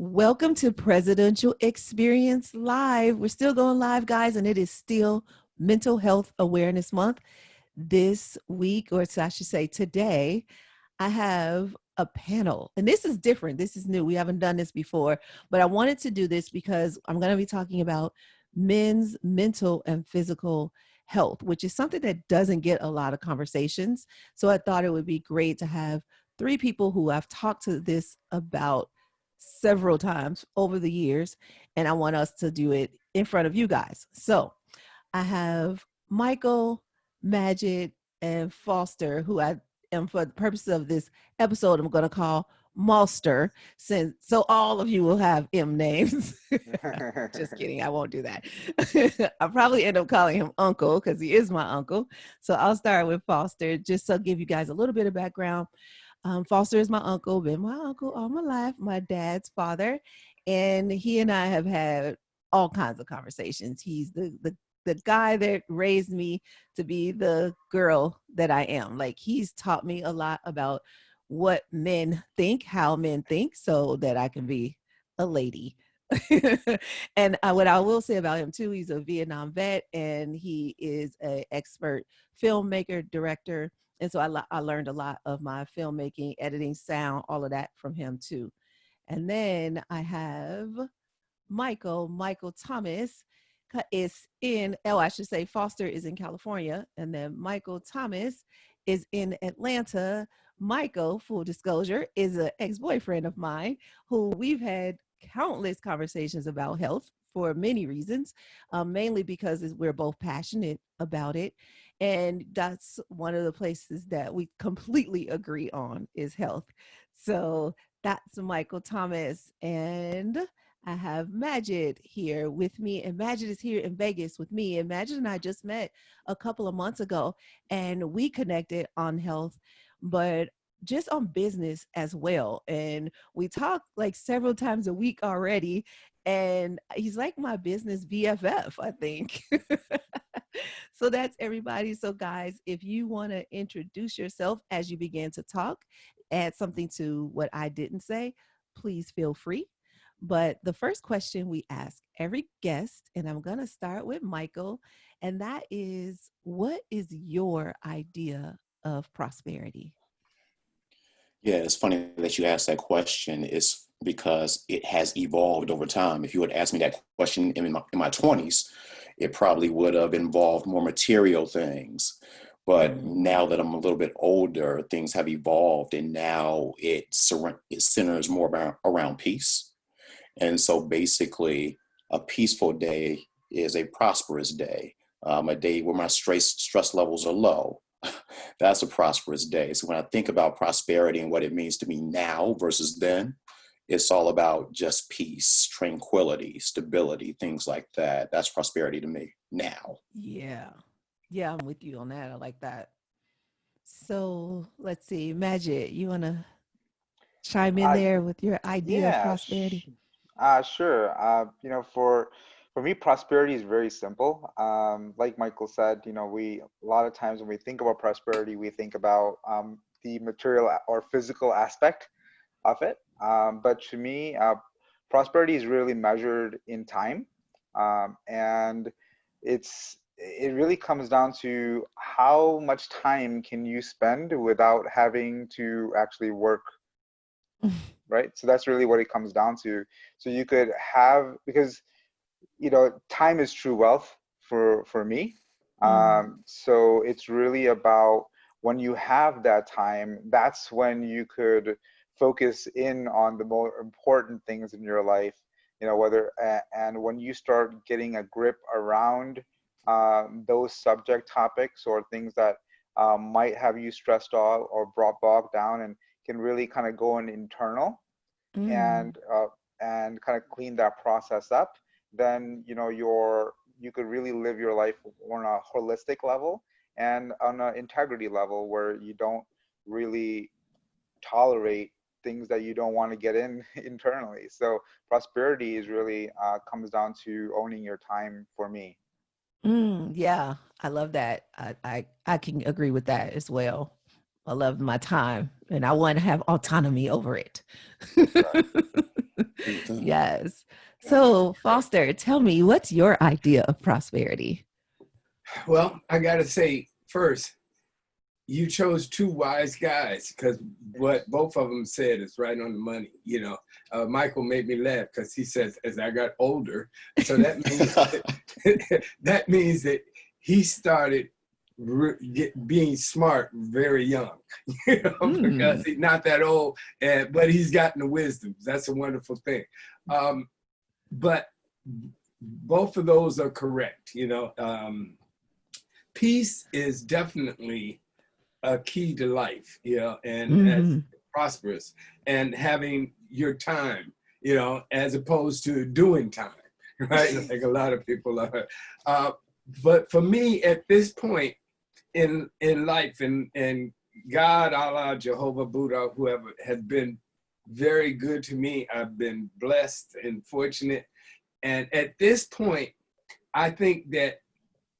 Welcome to Presidential Experience Live. We're still going live, guys, and it is still Mental Health Awareness Month. This week, or I should say today, I have a panel, and this is different. This is new. We haven't done this before, but I wanted to do this because I'm going to be talking about men's mental and physical health, which is something that doesn't get a lot of conversations. So I thought it would be great to have three people who I've talked to this about several times over the years, and I want us to do it in front of you guys. So I have Michael, Majid, and Foster, who I am, for the purpose of this episode, I'm going to call Malster, since so all of you will have M names. Just kidding, I won't do that. I'll probably end up calling him Uncle because he is my uncle. So I'll start with Foster, just to give you guys a little bit of background. Foster is my uncle, been my uncle all my life, my dad's father, and he and I have had all kinds of conversations. He's the guy that raised me to be the girl that I am. Like, he's taught me a lot about what men think, how men think, so that I can be a lady. And what I will say about him too, he's a Vietnam vet, and he is an expert filmmaker, director. And so I learned a lot of my filmmaking, editing, sound, all of that from him too. And then I have Michael Thomas is I should say Foster is in California. And then Michael Thomas is in Atlanta. Michael, full disclosure, is an ex-boyfriend of mine who we've had countless conversations about health for many reasons, mainly because we're both passionate about it. And that's one of the places that we completely agree on is health. So that's Michael Thomas. And I have Majid here with me, and Majid is here in Vegas with me. And Majid and I just met a couple of months ago, and we connected on health, but just on business as well. And we talk like several times a week already. And he's like my business BFF, I think. So that's everybody. So guys, if you want to introduce yourself as you begin to talk, add something to what I didn't say, please feel free. But the first question we ask every guest, and I'm going to start with Michael, and that is, what is your idea of prosperity? Yeah, it's funny that you asked that question. It's because it has evolved over time. If you had asked me that question in my 20s, it probably would have involved more material things. But now that I'm a little bit older, things have evolved, and now it centers more around peace. And so basically, a peaceful day is a prosperous day, a day where my stress levels are low. That's a prosperous day. So when I think about prosperity and what it means to me now versus then, it's all about just peace, tranquility, stability, things like that. That's prosperity to me now. Yeah. Yeah, I'm with you on that. I like that. So let's see, Majid, you want to chime in Uh, there with your idea of yeah, prosperity? sure. For me, prosperity is very simple. Like Michael said, we a lot of times when we think about prosperity, we think about the material or physical aspect of it. But to me, prosperity is really measured in time, and it really comes down to how much time can you spend without having to actually work, right? So that's really what it comes down to. So you could have, because time is true wealth for me. Mm, So it's really about, when you have that time, that's when you could focus in on the more important things in your life. And when you start getting a grip around those subject topics or things that might have you stressed out or brought bogged down, and can really kind of go in internal mm, and kind of clean that process up, then you could really live your life on a holistic level and on an integrity level, where you don't really tolerate things that you don't want to get in internally. So prosperity is really comes down to owning your time for me. yeah, I love that. I can agree with that as well. I love my time, and I want to have autonomy over it. Correct. with that. Yes. So, Foster, tell me, what's your idea of prosperity? Well, I got to say first, you chose two wise guys because what both of them said is right on the money. You know, Michael made me laugh because he says, as I got older, so that means that means that he started being smart very young, you know, because he's not that old, but he's gotten the wisdom. That's a wonderful thing. But both of those are correct. You know, peace is definitely a key to life, you know, and as prosperous, and having your time, you know, as opposed to doing time, right? Like a lot of people are. But for me, at this point in life, and God, Allah, Jehovah, Buddha, whoever, has been very good to me. I've been blessed and fortunate. And at this point, I think that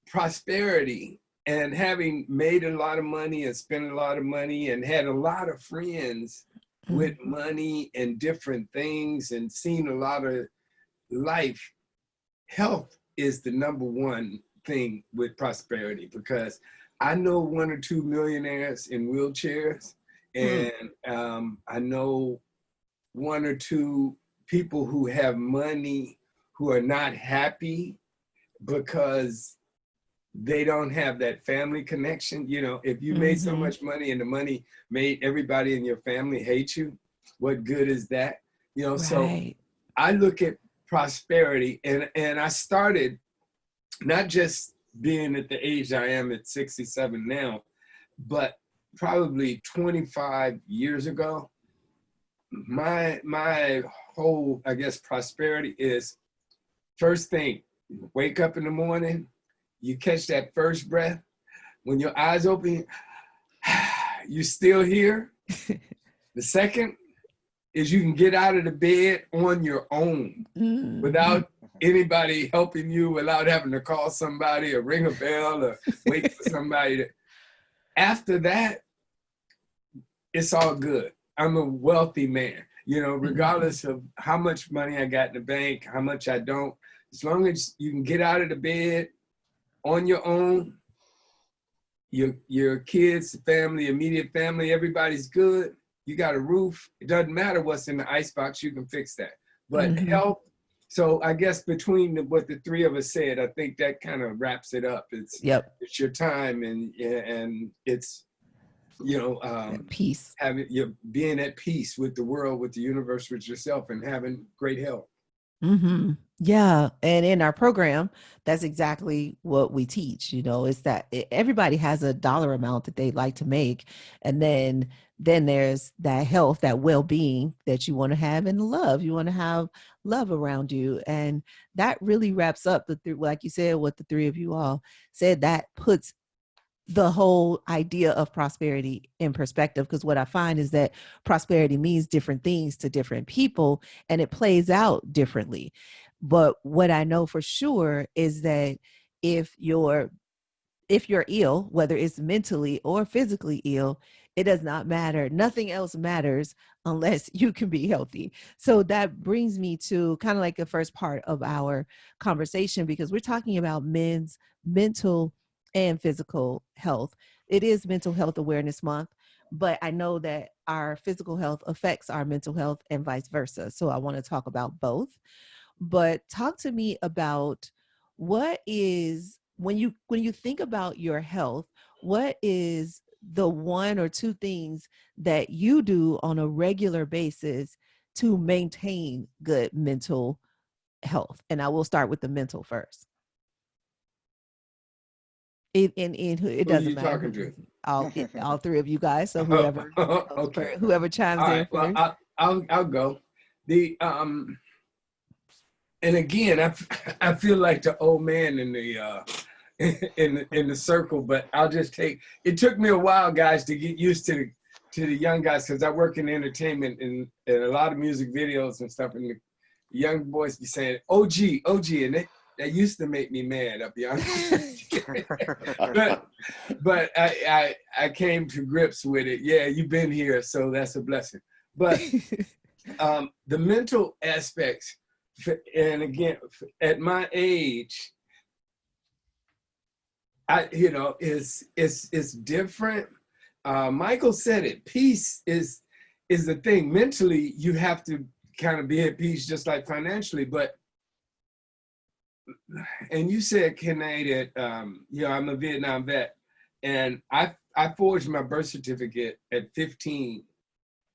prosperity and having made a lot of money and spent a lot of money and had a lot of friends with money and different things and seen a lot of life, health is the number one thing with prosperity, because I know 1 or 2 millionaires in wheelchairs, and I know 1 or 2 people who have money who are not happy because they don't have that family connection. You know, if you made so much money and the money made everybody in your family hate you, what good is that? You know, so I look at prosperity, and I started not just being at the age I am at 67 now, but probably 25 years ago. My whole, I guess, prosperity is, first thing, wake up in the morning, you catch that first breath. When your eyes open, you're still here. The second is you can get out of the bed on your own without anybody helping you, without having to call somebody or ring a bell or wait for somebody. After that, it's all good. I'm a wealthy man, you know, regardless of how much money I got in the bank, how much I don't. As long as you can get out of the bed on your own, your kids, family, immediate family, everybody's good. You got a roof. It doesn't matter what's in the icebox, you can fix that. But health, so I guess between what the three of us said, I think that kind of wraps it up. It's your time, and it's, you know, peace. You're being at peace with the world, with the universe, with yourself, and having great health. Yeah. And in our program, that's exactly what we teach. You know, it's that everybody has a dollar amount that they like to make. And then there's that health, that well-being that you want to have, and love. You want to have love around you. And that really wraps up like you said, what the three of you all said, that puts the whole idea of prosperity in perspective. Because what I find is that prosperity means different things to different people, and it plays out differently. But what I know for sure is that if you're ill, whether it's mentally or physically ill, it does not matter. Nothing else matters unless you can be healthy. So that brings me to kind of like the first part of our conversation, because we're talking about men's mental and physical health. It is Mental Health Awareness Month, but I know that our physical health affects our mental health and vice versa. So I want to talk about both. But talk to me about, what is, when you think about your health, what is the 1 or 2 things that you do on a regular basis to maintain good mental health? And I will start with the mental first. It Who doesn't you matter. Talking to? All three of you guys. So whoever Okay. whoever chimes All in right. first. Well, I'll go. The and again, I feel like the old man in the in the circle, but I'll just take. It took me a while, guys, to get used to the young guys, because I work in entertainment and a lot of music videos and stuff, and the young boys be saying OG, and that used to make me mad, I'll be honest. but I came to grips with it. Yeah, you've been here, so that's a blessing. But The mental aspects, and again, at my age, it's different. Michael said it. Peace is the thing. Mentally, you have to kind of be at peace, just like financially. But, and you said, Kiné, that I'm a Vietnam vet, and I forged my birth certificate at 15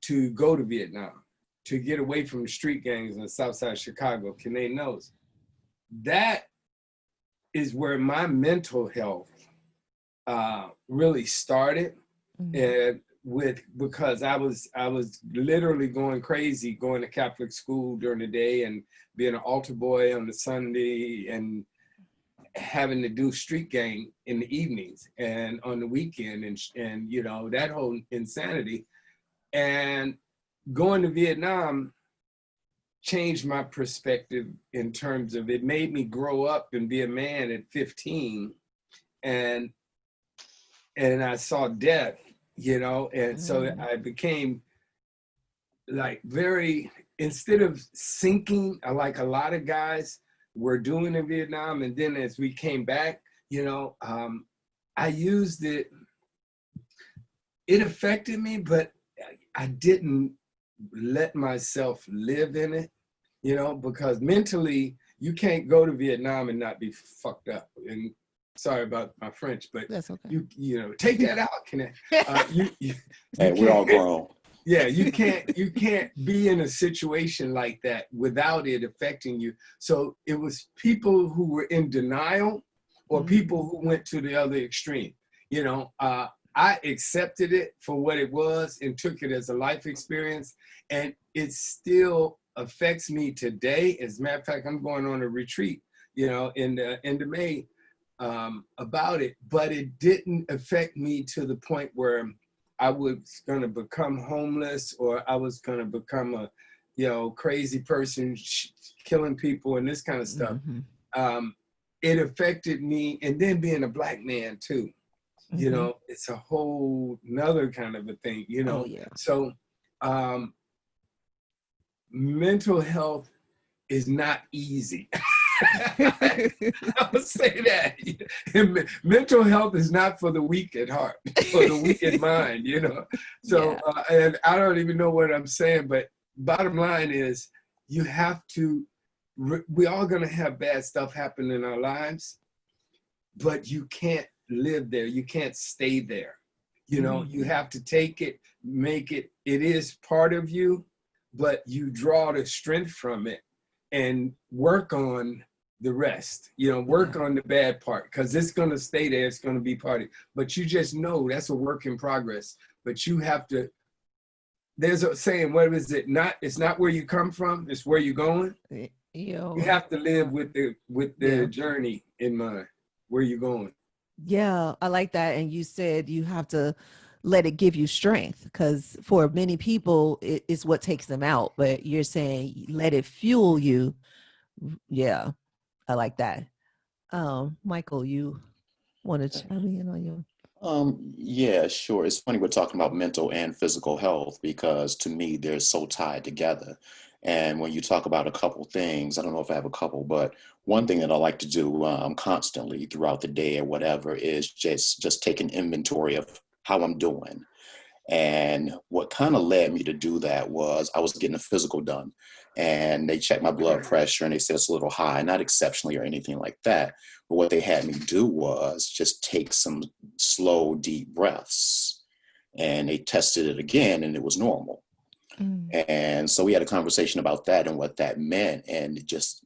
to go to Vietnam, to get away from the street gangs on the south side of Chicago. Kiné knows. That is where my mental health really started. And because I was literally going crazy, going to Catholic school during the day and being an altar boy on the Sunday and having to do street gang in the evenings and on the weekend and that whole insanity. And going to Vietnam changed my perspective in terms of, it made me grow up and be a man at 15, and I saw death, and so I became like instead of sinking like a lot of guys were doing in Vietnam, and then as we came back, I used it. It affected me, but I didn't let myself live in it, because mentally you can't go to Vietnam and not be fucked up. And sorry about my French, but that's okay. Take that out, Kiné. Hey, we're all grown. Yeah, you can't be in a situation like that without it affecting you. So it was people who were in denial or people who went to the other extreme. I accepted it for what it was and took it as a life experience, and it still affects me today. As a matter of fact, I'm going on a retreat, in the end of May about it, but it didn't affect me to the point where I was going to become homeless or I was going to become a, crazy person killing people and this kind of stuff. It affected me, and then being a Black man too. It's a whole nother kind of a thing, Oh, yeah. So mental health is not easy. I would say that. Mental health is not for the weak at heart, for the weak in mind, So, and I don't even know what I'm saying, but bottom line is you have to, we're all going to have bad stuff happen in our lives, but you can't live there. You can't stay there. You have to take it, make it is part of you, but you draw the strength from it and work on the rest, work on the bad part, because it's going to stay there. It's going to be part of it. But you just know that's a work in progress. But you have to, there's a saying, what is it? It's not where you come from, it's where you're going. You have to live with the journey in mind, where you're going. Yeah, I like that. And you said you have to let it give you strength, because for many people, it's what takes them out. But you're saying let it fuel you. Yeah, I like that. Michael, you want to chime in on you? Yeah, sure. It's funny we're talking about mental and physical health because to me they're so tied together. And when you talk about a couple things, I don't know if I have a couple, but one thing that I like to do constantly throughout the day or whatever is just take an inventory of how I'm doing. And what kind of led me to do that was I was getting a physical done, and they checked my blood pressure and they said it's a little high, not exceptionally or anything like that. But what they had me do was just take some slow, deep breaths, and they tested it again and it was normal. And so we had a conversation about that and what that meant. And it just,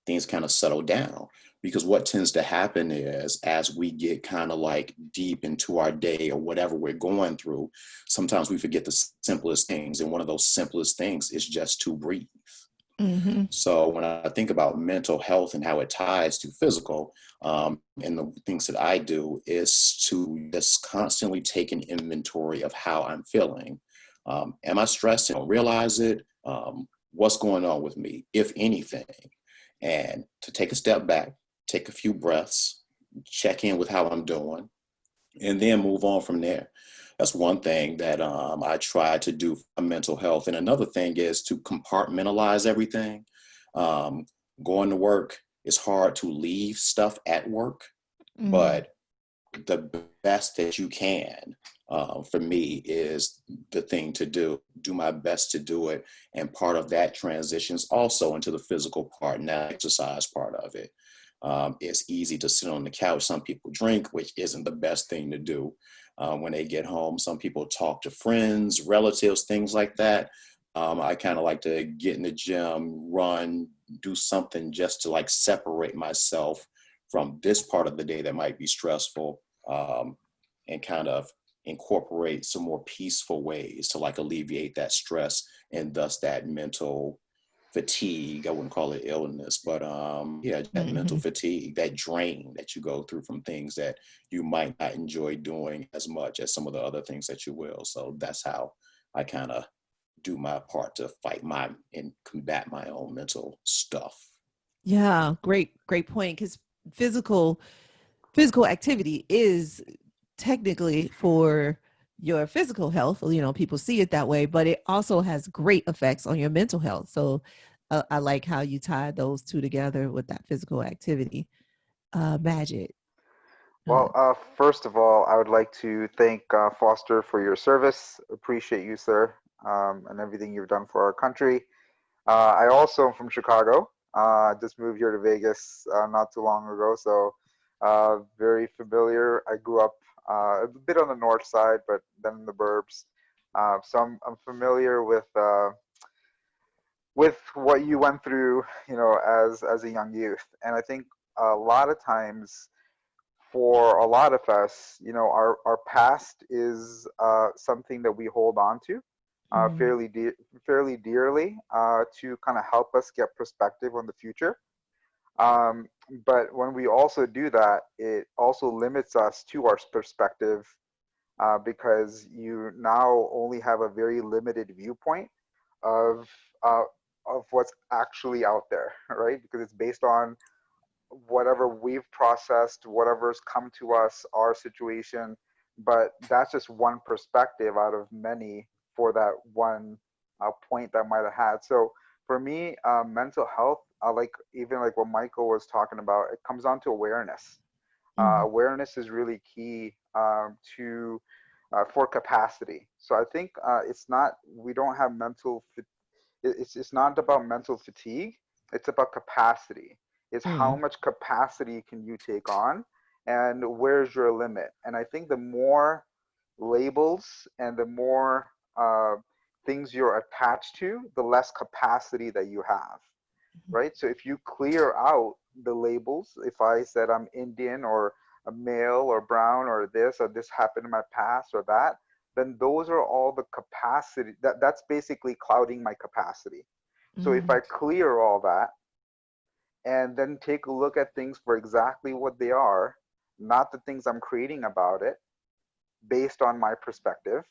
things kind of settled down. Because what tends to happen is as we get kind of like deep into our day or whatever we're going through, sometimes we forget the simplest things. And one of those simplest things is just to breathe. So when I think about mental health and how it ties to physical, and the things that I do is to just constantly take an inventory of how I'm feeling. Am I stressed? I don't realize it. What's going on with me, if anything? And to take a step back, take a few breaths, check in with how I'm doing, and then move on from there. That's one thing that I try to do for mental health. And another thing is to compartmentalize everything. Um, Going to work, it's hard to leave stuff at work, Mm, but the best that you can, for me, is the thing to do. Do my best to do it. And part of that transitions also into the physical part and that exercise part of it. It's easy to sit on the couch. Some people drink, which isn't the best thing to do. When they get home, some people talk to friends, relatives, things like that. I kind of like to get in the gym, run, do something just to like separate myself from this part of the day that might be stressful, and kind of incorporate some more peaceful ways to like alleviate that stress and thus that mental fatigue. I wouldn't call it illness, but yeah, that mental mhm. fatigue, that drain that you go through from things that you might not enjoy doing as much as some of the other things that you will. So that's how I kind of do my part to fight my and combat my own mental stuff. Yeah, great point. Because physical physical activity is technically for your physical health. You know, people see it that way, but it also has great effects on your mental health. So I like how you tie those two together with that physical activity. Magic. Uh, Well, first of all, I would like to thank Foster for your service. Appreciate you, sir, and everything you've done for our country. I also am from Chicago. Just moved here to Vegas not too long ago, so very familiar. I grew up a bit on the north side, but then in the burbs. So I'm familiar with what you went through, as a young youth. And I think a lot of times for a lot of us, our past is something that we hold on to mm, fairly dearly to kind of help us get perspective on the future. Um, but when we also do that, it also limits us to our perspective because you now only have a very limited viewpoint of uh, of what's actually out there, right? Because it's based on whatever we've processed, whatever's come to us, our situation. But that's just one perspective out of many for that one point that might have had. So for me, mental health, like even like what Michael was talking about, it comes down to awareness. mm, Awareness is really key to for capacity. So I think it's not we don't have it's not about mental fatigue. It's about capacity. It's how mm, much capacity can you take on, and where's your limit? And I think the more labels and the more uh, things you're attached to, the less capacity that you have, right? So if you clear out the labels, if I said I'm Indian or a male or brown or this happened in my past or that, then those are all the capacity that's basically clouding my capacity. So if I mm, clear all that and then take a look at things for exactly what they are, not the things I'm creating about it, based on my perspective,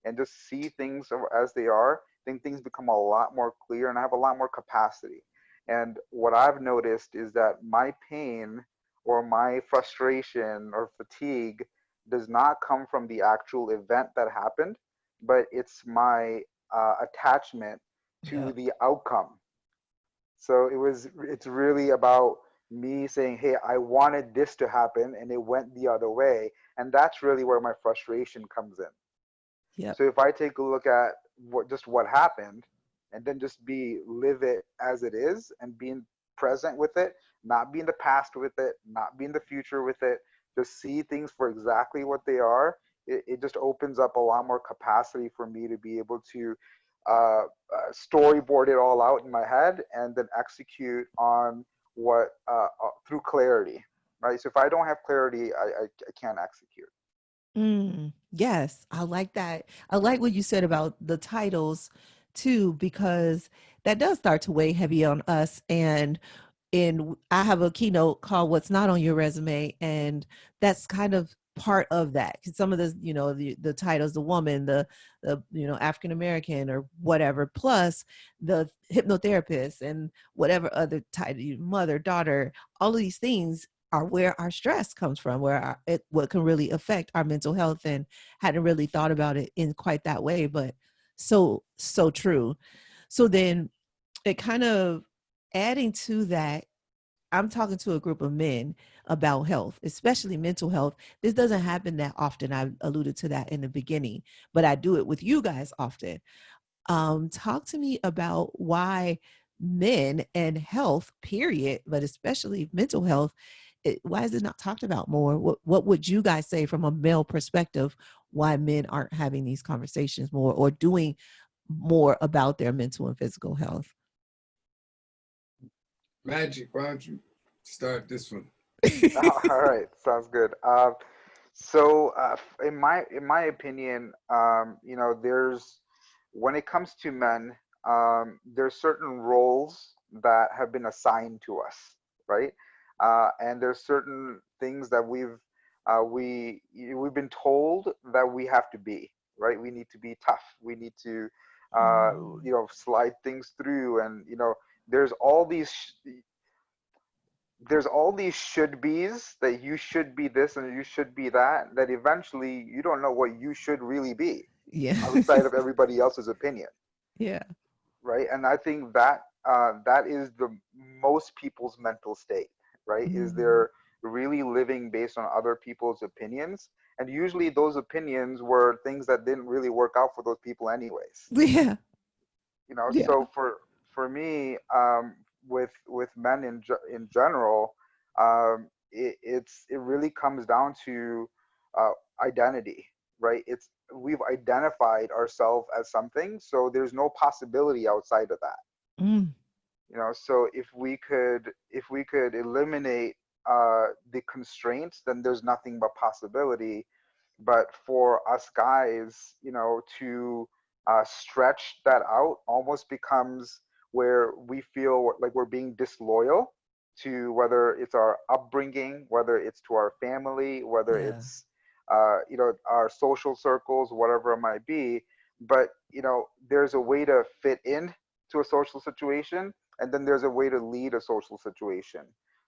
and just see things as they are, then things become a lot more clear and I have a lot more capacity. And what I've noticed is that my pain or my frustration or fatigue does not come from the actual event that happened, but it's my attachment to yep. the outcome. So it's really about me saying, hey, I wanted this to happen and it went the other way. And that's really where my frustration comes in. Yep. So if I take a look at what happened and then just live it as it is and being present with it, not be in the past with it, not be in the future with it, just see things for exactly what they are, it just opens up a lot more capacity for me to be able to storyboard it all out in my head and then execute on what through clarity, right? So if I don't have clarity, I can't execute. Mm, yes, I like that. I like what you said about the titles too, because that does start to weigh heavy on us. And I have a keynote called "What's Not on Your Resume," and that's kind of part of that. 'Cause some of the, the titles, the woman, the African American or whatever, plus the hypnotherapist and whatever other title, mother, daughter, all of these things are where our stress comes from, where what can really affect our mental health, and hadn't really thought about it in quite that way, but so true. So then it kind of adding to that, I'm talking to a group of men about health, especially mental health. This doesn't happen that often. I alluded to that in the beginning, but I do it with you guys often. Talk to me about why men and health, period, but especially mental health, why is it not talked about more? What would you guys say from a male perspective why men aren't having these conversations more or doing more about their mental and physical health? Magic, why don't you start this one? All right, sounds good. In my opinion, there's when it comes to men, there's certain roles that have been assigned to us, right? And there's certain things that we've been told that we have to be, right? We need to be tough. We need to, uh, Mhm. slide things through, and there's all these there's all these should be's, that you should be this and you should be that, that eventually you don't know what you should really be Yeah. outside of everybody else's opinion, Yeah. right? And I think that is the most people's mental state, right? Is Mhm. they're really living based on other people's opinions, and usually those opinions were things that didn't really work out for those people anyways. Yeah. Yeah. So for me, with men in general, it really comes down to uh, identity, right? It's We've identified ourselves as something, so there's no possibility outside of that. Mm. So if we could eliminate the constraints, then there's nothing but possibility. But for us guys, to stretch that out almost becomes where we feel like we're being disloyal to, whether it's our upbringing, whether it's to our family, whether Yeah. it's our social circles, whatever it might be. But there's a way to fit in to a social situation, and then there's a way to lead a social situation.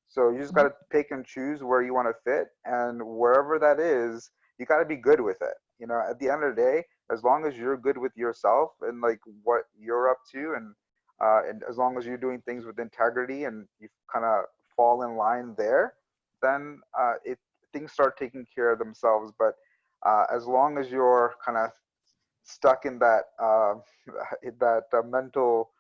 So you just got to pick and choose where you want to fit, and wherever that is, you got to be good with it. At the end of the day, as long as you're good with yourself and like what you're up to, and as long as you're doing things with integrity and you kind of fall in line there, then it things start taking care of themselves. But as long as you're kind of stuck in that mental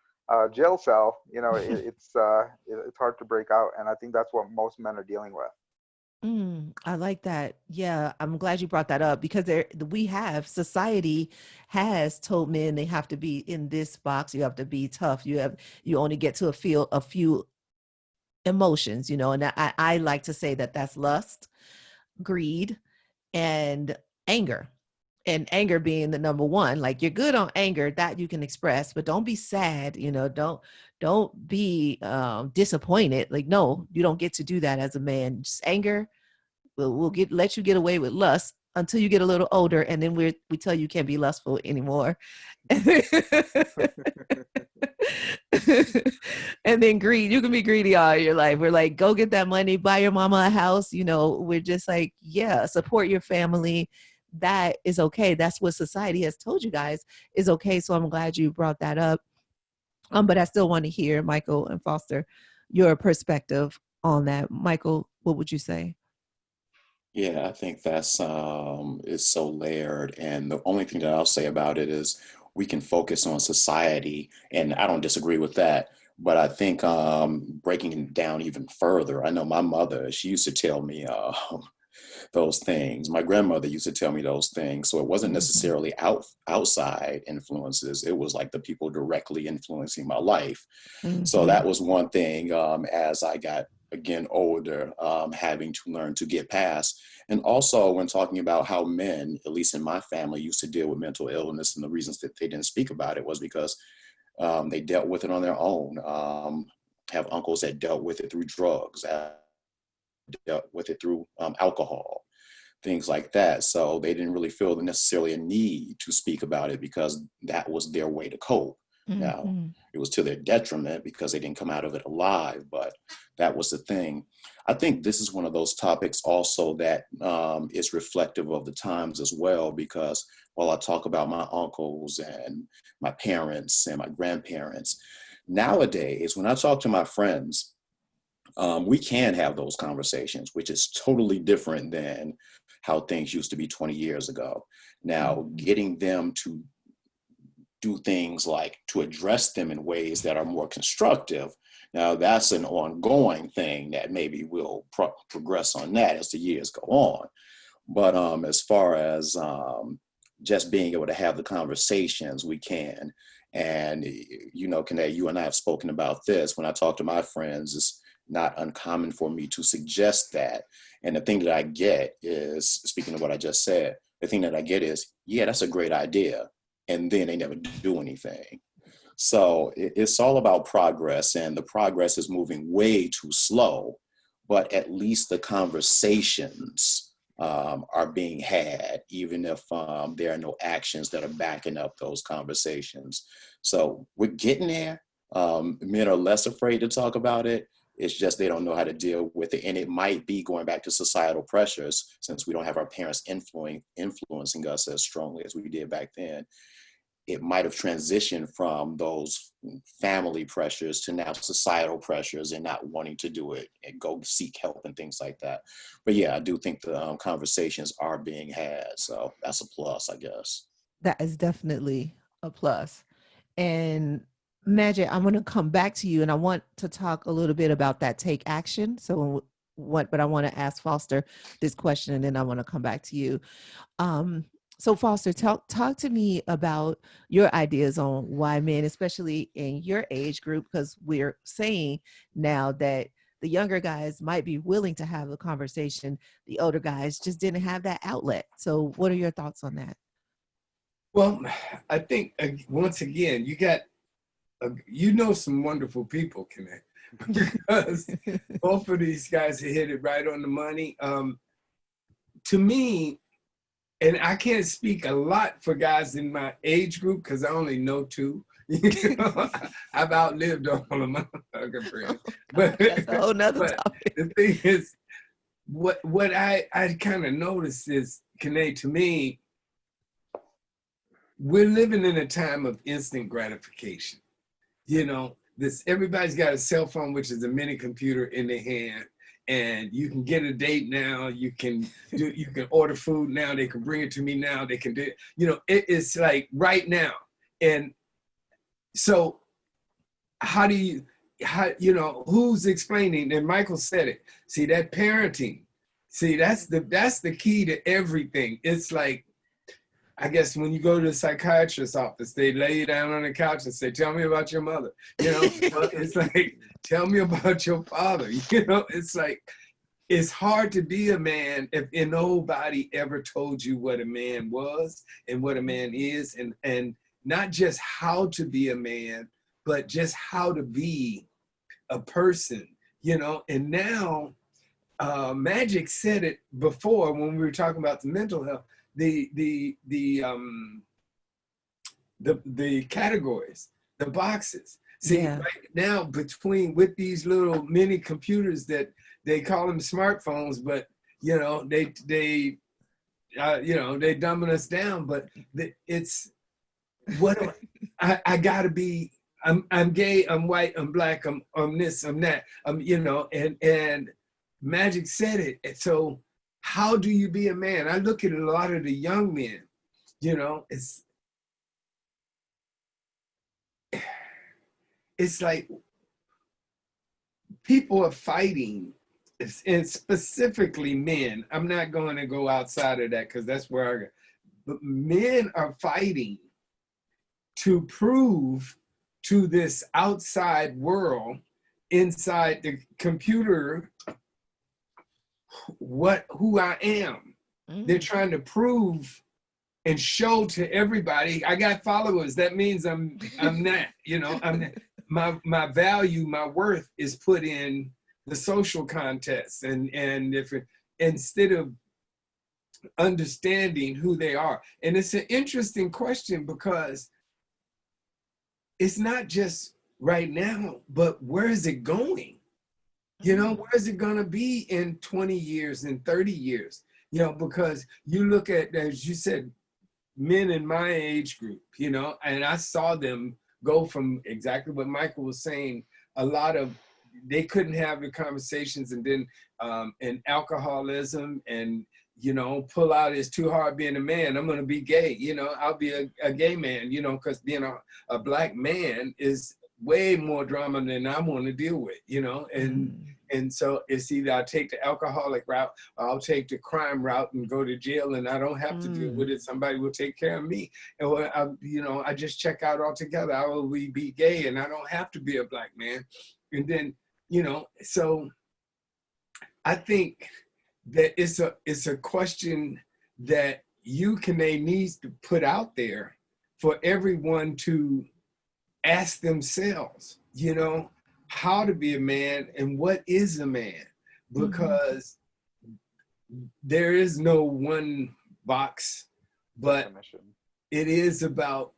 jail cell, it's hard to break out, and I think that's what most men are dealing with. I like that. Yeah, I'm glad you brought that up because society has told men they have to be in this box. You have to be tough. You only get to feel a few emotions, and I like to say that that's lust, greed, and anger. And anger being the number one. Like you're good on anger that you can express, but don't be sad. Don't be disappointed. Like no, you don't get to do that as a man. Just anger. We'll let you get away with lust until you get a little older, and then we tell you can't be lustful anymore. And then greed, you can be greedy all your life. We're like, go get that money, buy your mama a house. We're just like, yeah, support your family. That is okay. That's what society has told you guys is okay. So I'm glad you brought that up. But I still want to hear, Michael and Foster, your perspective on that. Michael, what would you say? Yeah, I think that's is so layered, and the only thing that I'll say about it is we can focus on society, and I don't disagree with that. But I think breaking it down even further, I know my mother, she used to tell me those things. My grandmother used to tell me those things. So it wasn't Mm-hmm. necessarily outside influences. It was like the people directly influencing my life. So Mm-hmm. that was one thing as I got again older, having to learn to get past. And also when talking about how men, at least in my family, used to deal with mental illness, and the reasons that they didn't speak about it was because they dealt with it on their own. Have uncles that dealt with it through drugs, dealt with it through alcohol, things like that. So they didn't really feel necessarily a need to speak about it because that was their way to cope. Now, Mm-hmm. it was to their detriment because they didn't come out of it alive, but that was the thing. I think this is one of those topics also that is reflective of the times as well, because while I talk about my uncles and my parents and my grandparents, nowadays, when I talk to my friends, we can have those conversations, which is totally different than how things used to be 20 years ago. Now, getting them to do things like to address them in ways that are more constructive. Now, that's an ongoing thing that maybe we'll progress on that as the years go on. But as far as just being able to have the conversations, we can. And, you know, Kiné, you and I have spoken about this. When I talk to my friends, it's not uncommon for me to suggest that. And the thing that I get is, speaking of what I just said, the thing that I get is, yeah, that's a great idea. And then they never do anything. So it's all about progress, and the progress is moving way too slow, but at least the conversations are being had, even if there are no actions that are backing up those conversations. So we're getting there. Men are less afraid to talk about it. It's just they don't know how to deal with it. And it might be going back to societal pressures, since we don't have our parents influencing us as strongly as we did back then. It might have transitioned from those family pressures to now societal pressures and not wanting to do it and go seek help and things like that. But yeah, I do think the conversations are being had. So that's a plus, I guess. That is definitely a plus. And Magic, I'm going to come back to you, and I want to talk a little bit about that take action. So but I want to ask Foster this question, and then I want to come back to you. So Foster, talk to me about your ideas on why men, especially in your age group, because we're saying now that the younger guys might be willing to have a conversation. The older guys just didn't have that outlet. So what are your thoughts on that? Well, I think once again, you got, you know, some wonderful people, Kiné, because both of these guys hit it right on the money. To me, and I can't speak a lot for guys in my age group because I only know two. You know, I've outlived all of my other friends. But that's a whole nother topic. The thing is, what I kind of noticed is, Kiné, to me, we're living in a time of instant gratification. You know, everybody's got a cell phone, which is a mini computer in their hand. And you can get a date now. You can order food now. They can bring it to me now. They can do it. You know, it's like right now. And so you know, who's explaining? And Michael said it. See, that parenting. See, that's the key to everything. It's like, I guess when you go to the psychiatrist's office, they lay you down on the couch and say, "Tell me about your mother." You know, it's like, "Tell me about your father." You know, it's like, it's hard to be a man if nobody ever told you what a man was and what a man is, and not just how to be a man, but just how to be a person. You know, and now, Magic said it before when we were talking about the mental health. The categories, the boxes. See, yeah. Right now with these little mini computers that they call them smartphones, but you know they dumbing us down. But it's what I gotta be. I'm gay. I'm white. I'm black. I'm this. I'm that. You know, and Magic said it. And so, how do you be a man? I look at a lot of the young men, you know, it's like people are fighting, and specifically men. I'm not going to go outside of that because that's where I go. But men are fighting to prove to this outside world, inside the computer, who I am. They're trying to prove and show to everybody, I got followers. That means I'm not, you know, my value, my worth is put in the social contests, and if instead of understanding who they are. And it's an interesting question because it's not just right now, but where is it going? You know, Mm. where's it gonna be in 20 years, in 30 years? You know, because you look at, as you said, men in my age group, you know, and I saw them go from exactly what Michael was saying, a lot of, they couldn't have the conversations, and then and alcoholism, and, you know, pull out, it's too hard being a man, I'm gonna be gay, you know, I'll be a gay man, you know, because being a black man is way more drama than I want to deal with, you know, Mm. and so it's either I take the alcoholic route, or I'll take the crime route and go to jail, and I don't have to deal with Mm. it. Somebody will take care of me. And you know, I just check out altogether. I will be gay, and I don't have to be a black man. And then, you know, so I think that it's a question that Kiné needs to put out there for everyone to ask themselves, you know, how to be a man and what is a man, Mhm. because there is no one box, but Definition. it is about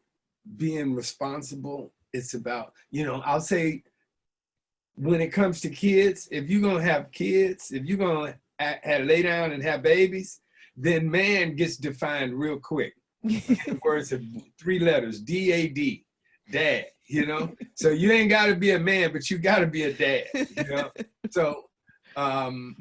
being responsible. It's about, you know, I'll say, when it comes to kids, if you're going to have kids, if you're going to lay down and have babies, then man gets defined real quick. Words of 3 letters, D-A-D, dad, you know? So you ain't got to be a man, but you got to be a dad, you know? So, um,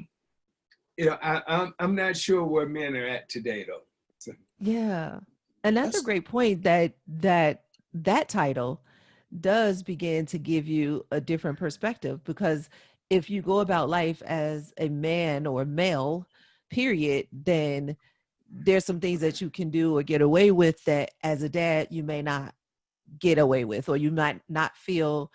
you know, I'm not sure where men are at today, though. So, Yeah. And that's a That's great point, that title does begin to give you a different perspective, because if you go about life as a man or male, period, then there's some things that you can do or get away with that as a dad you may not get away with, or you might not feel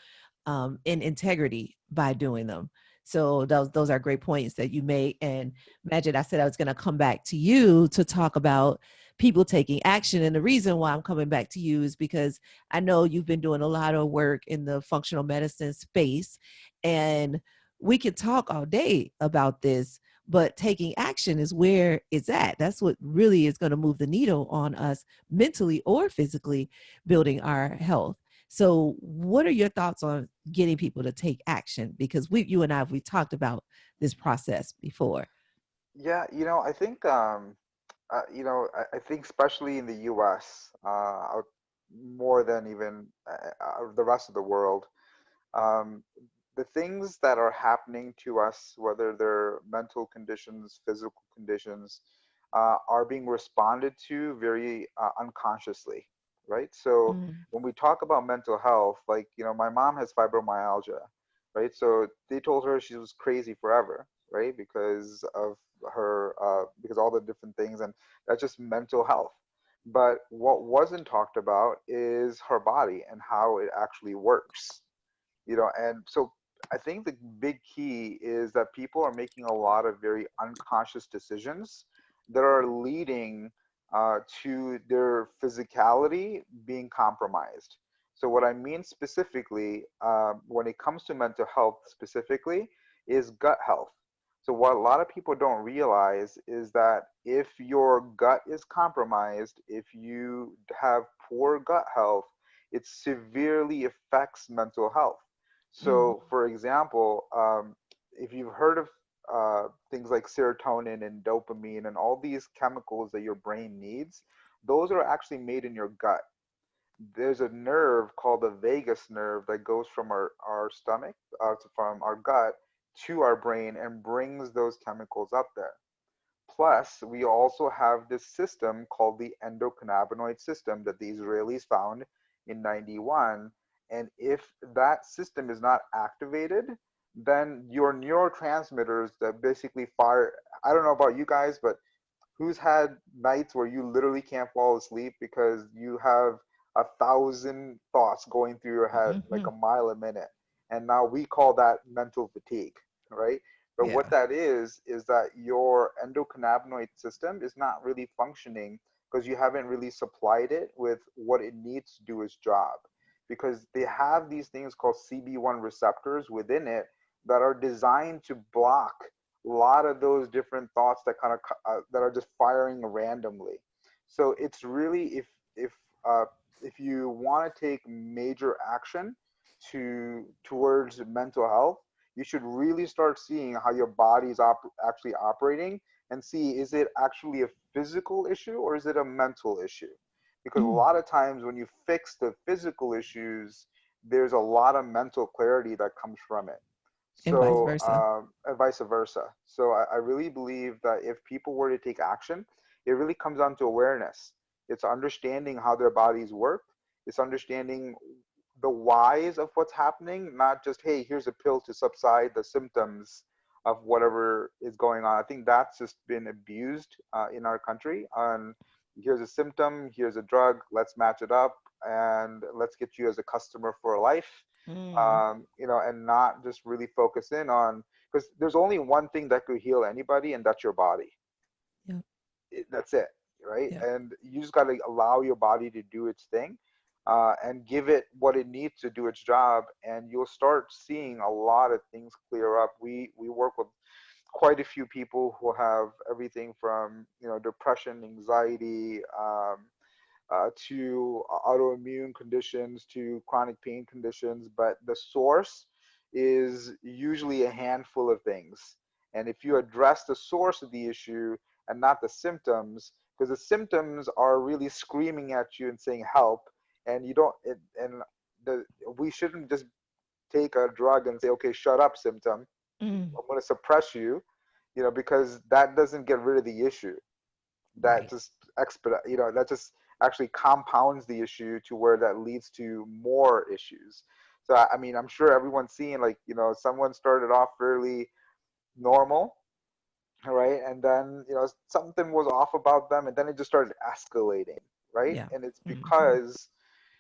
in integrity by doing them. So those are great points that you made. And Majid, I said I was going to come back to you to talk about people taking action. And the reason why I'm coming back to you is because I know you've been doing a lot of work in the functional medicine space, and we could talk all day about this, but taking action is where it's at. That's what really is going to move the needle on us mentally or physically, building our health. So, what are your thoughts on getting people to take action? Because you and I, we talked about this process before. Yeah, I think I think especially in the U.S., more than even the rest of the world, um, the things that are happening to us, whether they're mental conditions, physical conditions, are being responded to very unconsciously, right? So Mm, when we talk about mental health, like, my mom has fibromyalgia, right? So they told her she was crazy forever, right? Because of because all the different things, and that's just mental health. But what wasn't talked about is her body and how it actually works, and so I think the big key is that people are making a lot of very unconscious decisions that are leading to their physicality being compromised. So what I mean specifically, when it comes to mental health specifically, is gut health. So what a lot of people don't realize is that if your gut is compromised, if you have poor gut health, it severely affects mental health. mm, So, for example, if you've heard of things like serotonin and dopamine and all these chemicals that your brain needs, those are actually made in your gut. There's a nerve called the vagus nerve that goes from our stomach, from our gut to our brain and brings those chemicals up there. Plus, we also have this system called the endocannabinoid system that the Israelis found in 91. And if that system is not activated, then your neurotransmitters that basically fire, I don't know about you guys, but who's had nights where you literally can't fall asleep because you have 1,000 thoughts going through your head like mm-hmm. a mile a minute? And now we call that mental fatigue, right? But what Yeah. that is that your endocannabinoid system is not really functioning because you haven't really supplied it with what it needs to do its job. Because they have these things called CB1 receptors within it that are designed to block a lot of those different thoughts that kind of that are just firing randomly. So it's really, if uh, if you want to take major action towards mental health, you should really start seeing how your body is actually operating, and see, is it actually a physical issue or is it a mental issue? Because a Mm. lot of times when you fix the physical issues, there's a lot of mental clarity that comes from it. And vice So, versa. and vice versa. So, I really believe that if people were to take action, it really comes down to awareness. It's understanding how their bodies work. It's understanding the whys of what's happening, not just, hey, here's a pill to subside the symptoms of whatever is going on. I think that's just been abused in our country. On, here's a symptom, here's a drug, let's match it up, and let's get you as a customer for life. Mm. And not just really focus in on, because there's only one thing that could heal anybody, and that's your body. Yep. That's it, right? Yep. And you just got to allow your body to do its thing, and give it what it needs to do its job, and you'll start seeing a lot of things clear up. We work with quite a few people who have everything from depression, anxiety, to autoimmune conditions, to chronic pain conditions, but the source is usually a handful of things. And if you address the source of the issue and not the symptoms, because the symptoms are really screaming at you and saying help, and you don't, and we shouldn't just take a drug and say, okay, shut up, symptom. Mm. I'm going to suppress you, because that doesn't get rid of the issue. That Right. just that just actually compounds the issue to where that leads to more issues. So I mean, I'm sure everyone's seeing, like, someone started off fairly normal, right, and then something was off about them, and then it just started escalating, right? Yeah. And it's Hmm. because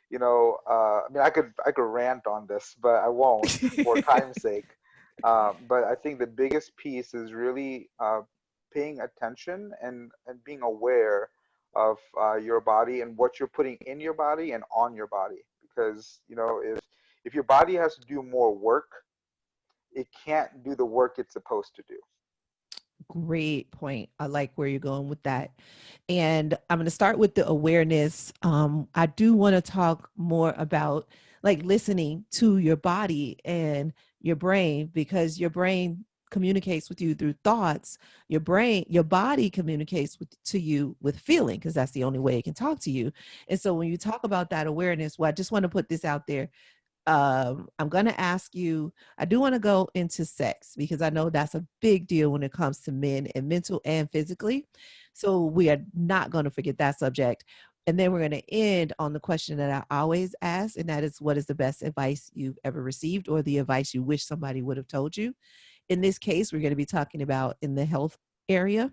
I mean, I could rant on this, but I won't for time's sake. But I think the biggest piece is really paying attention and being aware of your body and what you're putting in your body and on your body. Because if your body has to do more work, it can't do the work it's supposed to do. Great point. I like where you're going with that. And I'm going to start with the awareness. I do want to talk more about like listening to your body and your brain, because your brain communicates with you through thoughts. Your body communicates to you with feeling, because that's the only way it can talk to you. And so when you talk about that awareness, well, I just want to put this out there. I'm going to ask you, I do want to go into sex because I know that's a big deal when it comes to men, and mental and physically. So we are not going to forget that subject. And then we're going to end on the question that I always ask, and that is, what is the best advice you've ever received, or the advice you wish somebody would have told you? In this case, we're going to be talking about in the health area.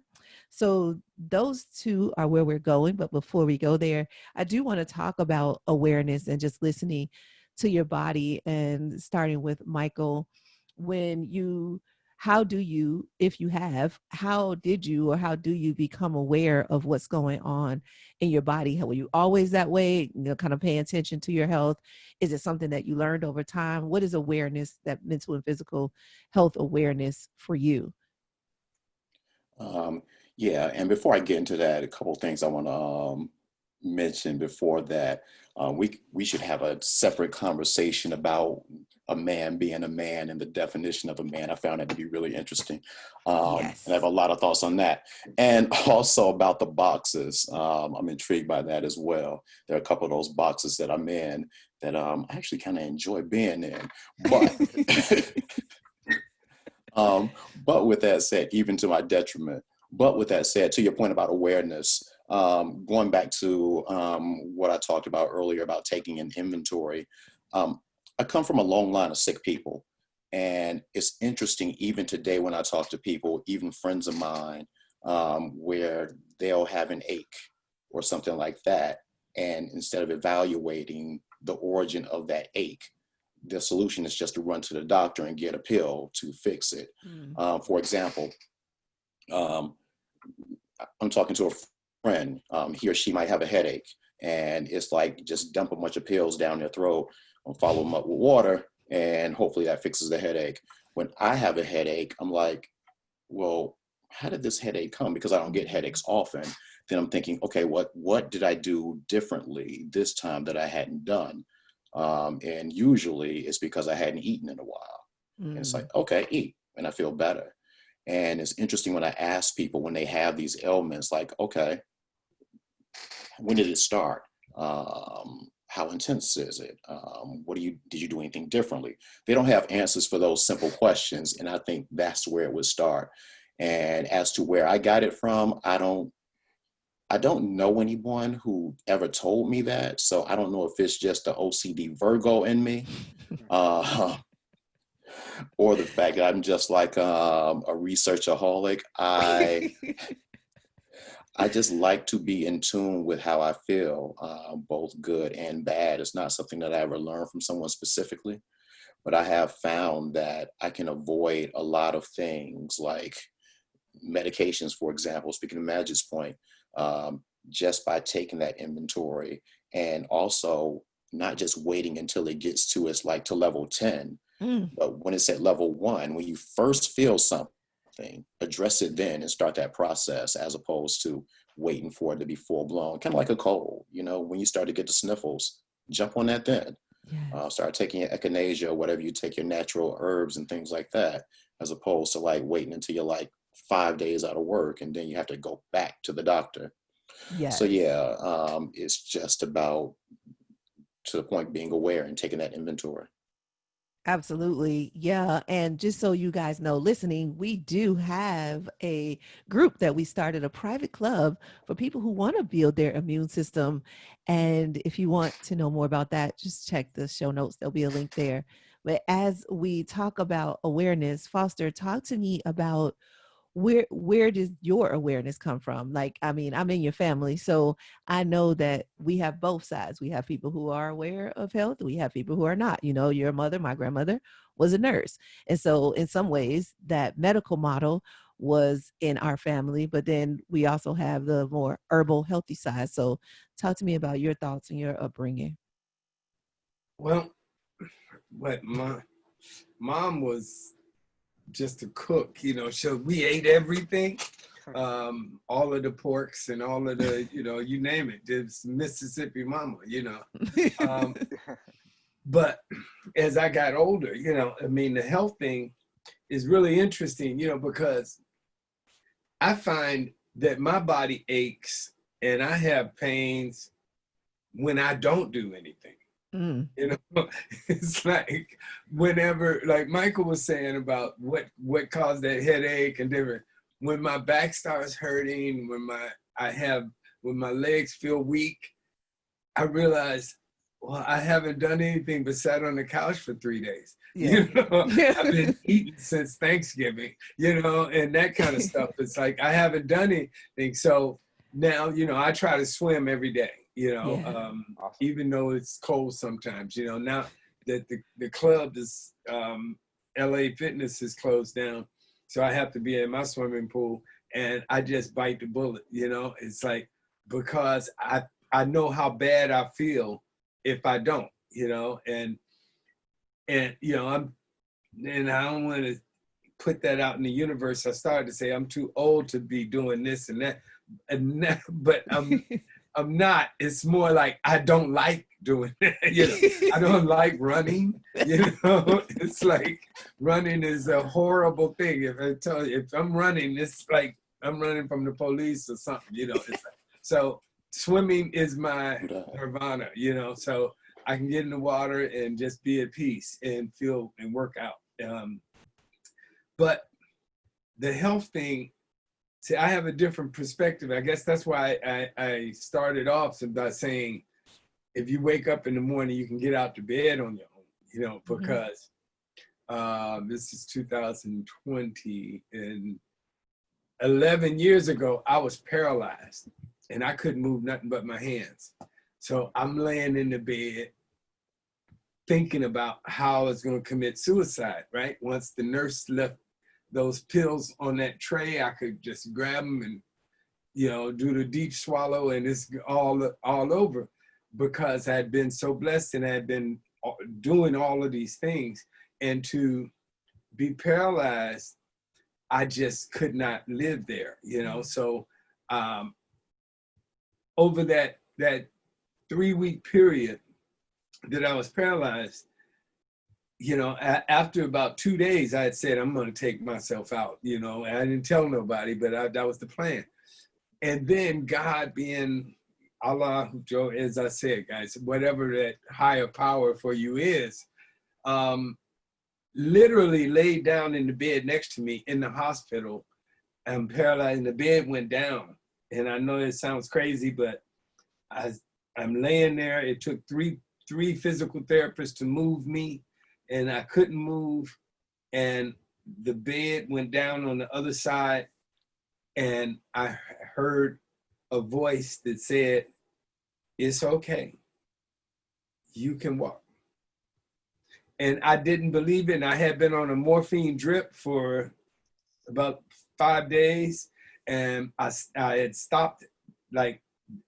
So those two are where we're going. But before we go there, I do want to talk about awareness and just listening to your body, and starting with Michael. When you How do you, if you have, how did you, or how do you become aware of what's going on in your body? Were you always that way, kind of paying attention to your health? Is it something that you learned over time? What is awareness, that mental and physical health awareness for you? Um, yeah, and before I get into that, a couple of things I want to mention before that. We should have a separate conversation about a man being a man and the definition of a man. I found that to be really interesting, and I have Yes. a lot of thoughts on that, and also about the boxes. I'm intrigued by that as well. There are a couple of those boxes that I'm in that I actually kind of enjoy being in, but. But with that said, even to my detriment, but with that said, to your point about awareness, going back to what I talked about earlier about taking an inventory, um, I come from a long line of sick people. And it's interesting, even today, when I talk to people, even friends of mine, where they'll have an ache or something like that. And instead of evaluating the origin of that ache, the solution is just to run to the doctor and get a pill to fix it. Mm. For example, um, I'm talking to a friend. He or she might have a headache, and it's like just dump a bunch of pills down their throat and follow them up with water, and hopefully that fixes the headache. When I have a headache, I'm like, well, how did this headache come? Because I don't get headaches often. Then I'm thinking, okay, what did I do differently this time that I hadn't done? And usually it's because I hadn't eaten in a while. And it's Mm. like, okay, eat, and I feel better. And it's interesting when I ask people when they have these ailments, like, okay, when did it start? How intense is it? Did you do anything differently? They don't have answers for those simple questions. And I think that's where it would start. And as to where I got it from, I don't know anyone who ever told me that. So I don't know if it's just the OCD Virgo in me, uh, or the fact that I'm just like a researchaholic. I just like to be in tune with how I feel, both good and bad. It's not something that I ever learned from someone specifically, but I have found that I can avoid a lot of things like medications, for example, speaking of Magic's point, just by taking that inventory and also not just waiting until it gets to it's like to level 10, Mm. but when it's at level 1, when you first feel something, address it then and start that process as opposed to waiting for it to be full blown, kind of like a cold. You know, when you start to get the sniffles, jump on that then. Yes. Start taking your echinacea or whatever you take, your natural herbs and things like that, as opposed to like waiting until you're like 5 days out of work and then you have to go back to the doctor. So Yes. yeah, it's just about, to the point, being aware and taking that inventory. Absolutely. Yeah. And just so you guys know, listening, we do have a group that we started, a private club for people who want to build their immune system. And if you want to know more about that, just check the show notes. There'll be a link there. But as we talk about awareness, Foster, talk to me about where does your awareness come from? Like, I mean, I'm in your family, so I know that we have both sides. We have people who are aware of health, we have people who are not. You know, your mother, my grandmother, was a nurse, and so in some ways that medical model was in our family, but then we also have the more herbal healthy side. So talk to me about your thoughts and your upbringing. Well, what my mom was just a cook, you know, so we ate everything, all of the porks and all of the, you know, you name it, it's Mississippi mama, you know. But as I got older, you know, I mean, the health thing is really interesting, you know, because I find that my body aches and I have pains when I don't do anything. Mm. You know, it's like whenever, like Michael was saying about what caused that headache and different. When my back starts hurting, when my legs feel weak, I realize, well, I haven't done anything but sat on the couch for 3 days. Yeah. You know, I've been eating since Thanksgiving. You know, and that kind of stuff. It's like I haven't done anything. So now, you know, I try to swim every day. You know, Yeah. Awesome. even though it's cold sometimes. You know, now that the club is LA Fitness is closed down, so I have to be in my swimming pool, and I just bite the bullet. You know, it's like because I know how bad I feel if I don't. You know, and you know and I don't want to put that out in the universe. I started to say I'm too old to be doing this and that, but I'm not. It's more like I don't like doing that. You know, I don't like running. You know, it's like running is a horrible thing. If I tell you, if I'm running, it's like I'm running from the police or something. You know, it's like, so swimming is my nirvana. You know, so I can get in the water and just be at peace and feel and work out. But the health thing. See, I have a different perspective. I guess that's why I started off by saying, if you wake up in the morning, you can get out to bed on your own, you know, because this is 2020 and 11 years ago, I was paralyzed and I couldn't move nothing but my hands. So I'm laying in the bed thinking about how I was going to commit suicide, right? Once the nurse left those pills on that tray, I could just grab them and, you know, do the deep swallow and it's all over, because I had been so blessed and I had been doing all of these things. And to be paralyzed, I just could not live there, you know? So over that 3-week period that I was paralyzed, after about 2 days, I had said, I'm going to take myself out, and I didn't tell nobody, but that was the plan. And then God being Allah, Joe, as I said, guys, whatever that higher power for you is, literally laid down in the bed next to me in the hospital. I'm paralyzed, and the bed went down. And I know it sounds crazy, but I'm laying there. It took three physical therapists to move me, and I couldn't move. And the bed went down on the other side, and I heard a voice that said, "It's okay. You can walk." And I didn't believe it. And I had been on a morphine drip for about 5 days, and I had stopped like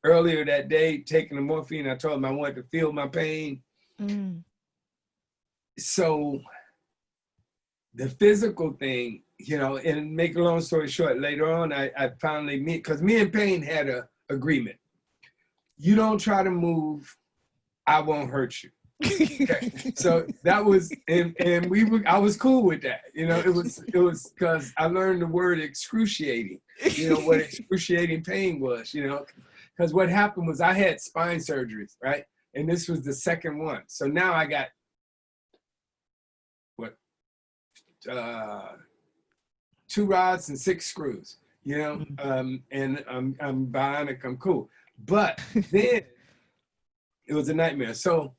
earlier that day taking the morphine. I told him I wanted to feel my pain. So the physical thing, and make a long story short, later on, I finally because me and Payne had a agreement. You don't try to move, I won't hurt you. Okay. So that was, and I was cool with that. It was because I learned the word excruciating, what excruciating pain was, because what happened was I had spine surgeries, right? And this was the second one. So now I got two rods and 6 screws, and I'm bionic, I'm cool. But then it was a nightmare. So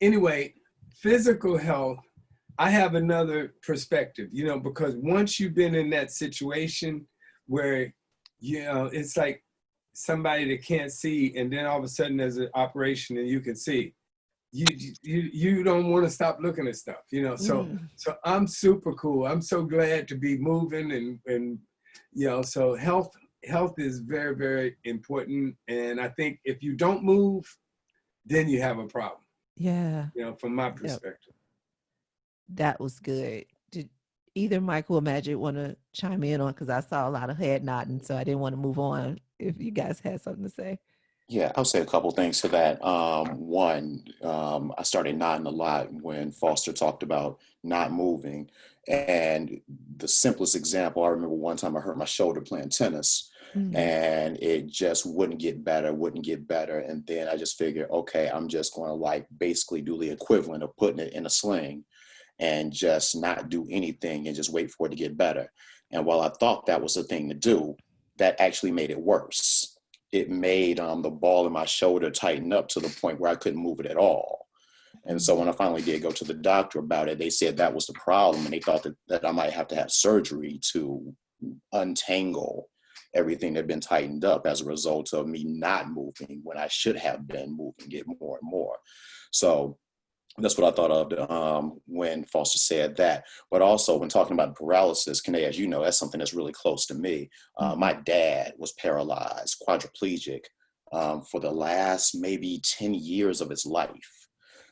anyway, physical health, I have another perspective, because once you've been in that situation where, it's like somebody that can't see, and then all of a sudden there's an operation and you can see. You don't want to stop looking at stuff, So I'm super cool. I'm so glad to be moving, and so health is very, very important. And I think if you don't move, then you have a problem. Yeah. From my perspective. That was good. Did either Michael or Magic want to chime in on? Because I saw a lot of head nodding, so I didn't want to move on. If you guys had something to say. Yeah, I'll say a couple things to that. One, I started nodding a lot when Foster talked about not moving. And the simplest example, I remember one time I hurt my shoulder playing tennis, and it just wouldn't get better, wouldn't get better. And then I just figured, okay, I'm just going to like basically do the equivalent of putting it in a sling and just not do anything and just wait for it to get better. And while I thought that was the thing to do, that actually made it worse. It made the ball in my shoulder tighten up to the point where I couldn't move it at all. And so when I finally did go to the doctor about it, they said that was the problem. And they thought that I might have to have surgery to untangle everything that had been tightened up as a result of me not moving when I should have been moving it more and more. So that's what I thought of when Foster said that. But also when talking about paralysis, Kiné, as you know, that's something that's really close to me. My dad was paralyzed, quadriplegic, for the last maybe 10 years of his life.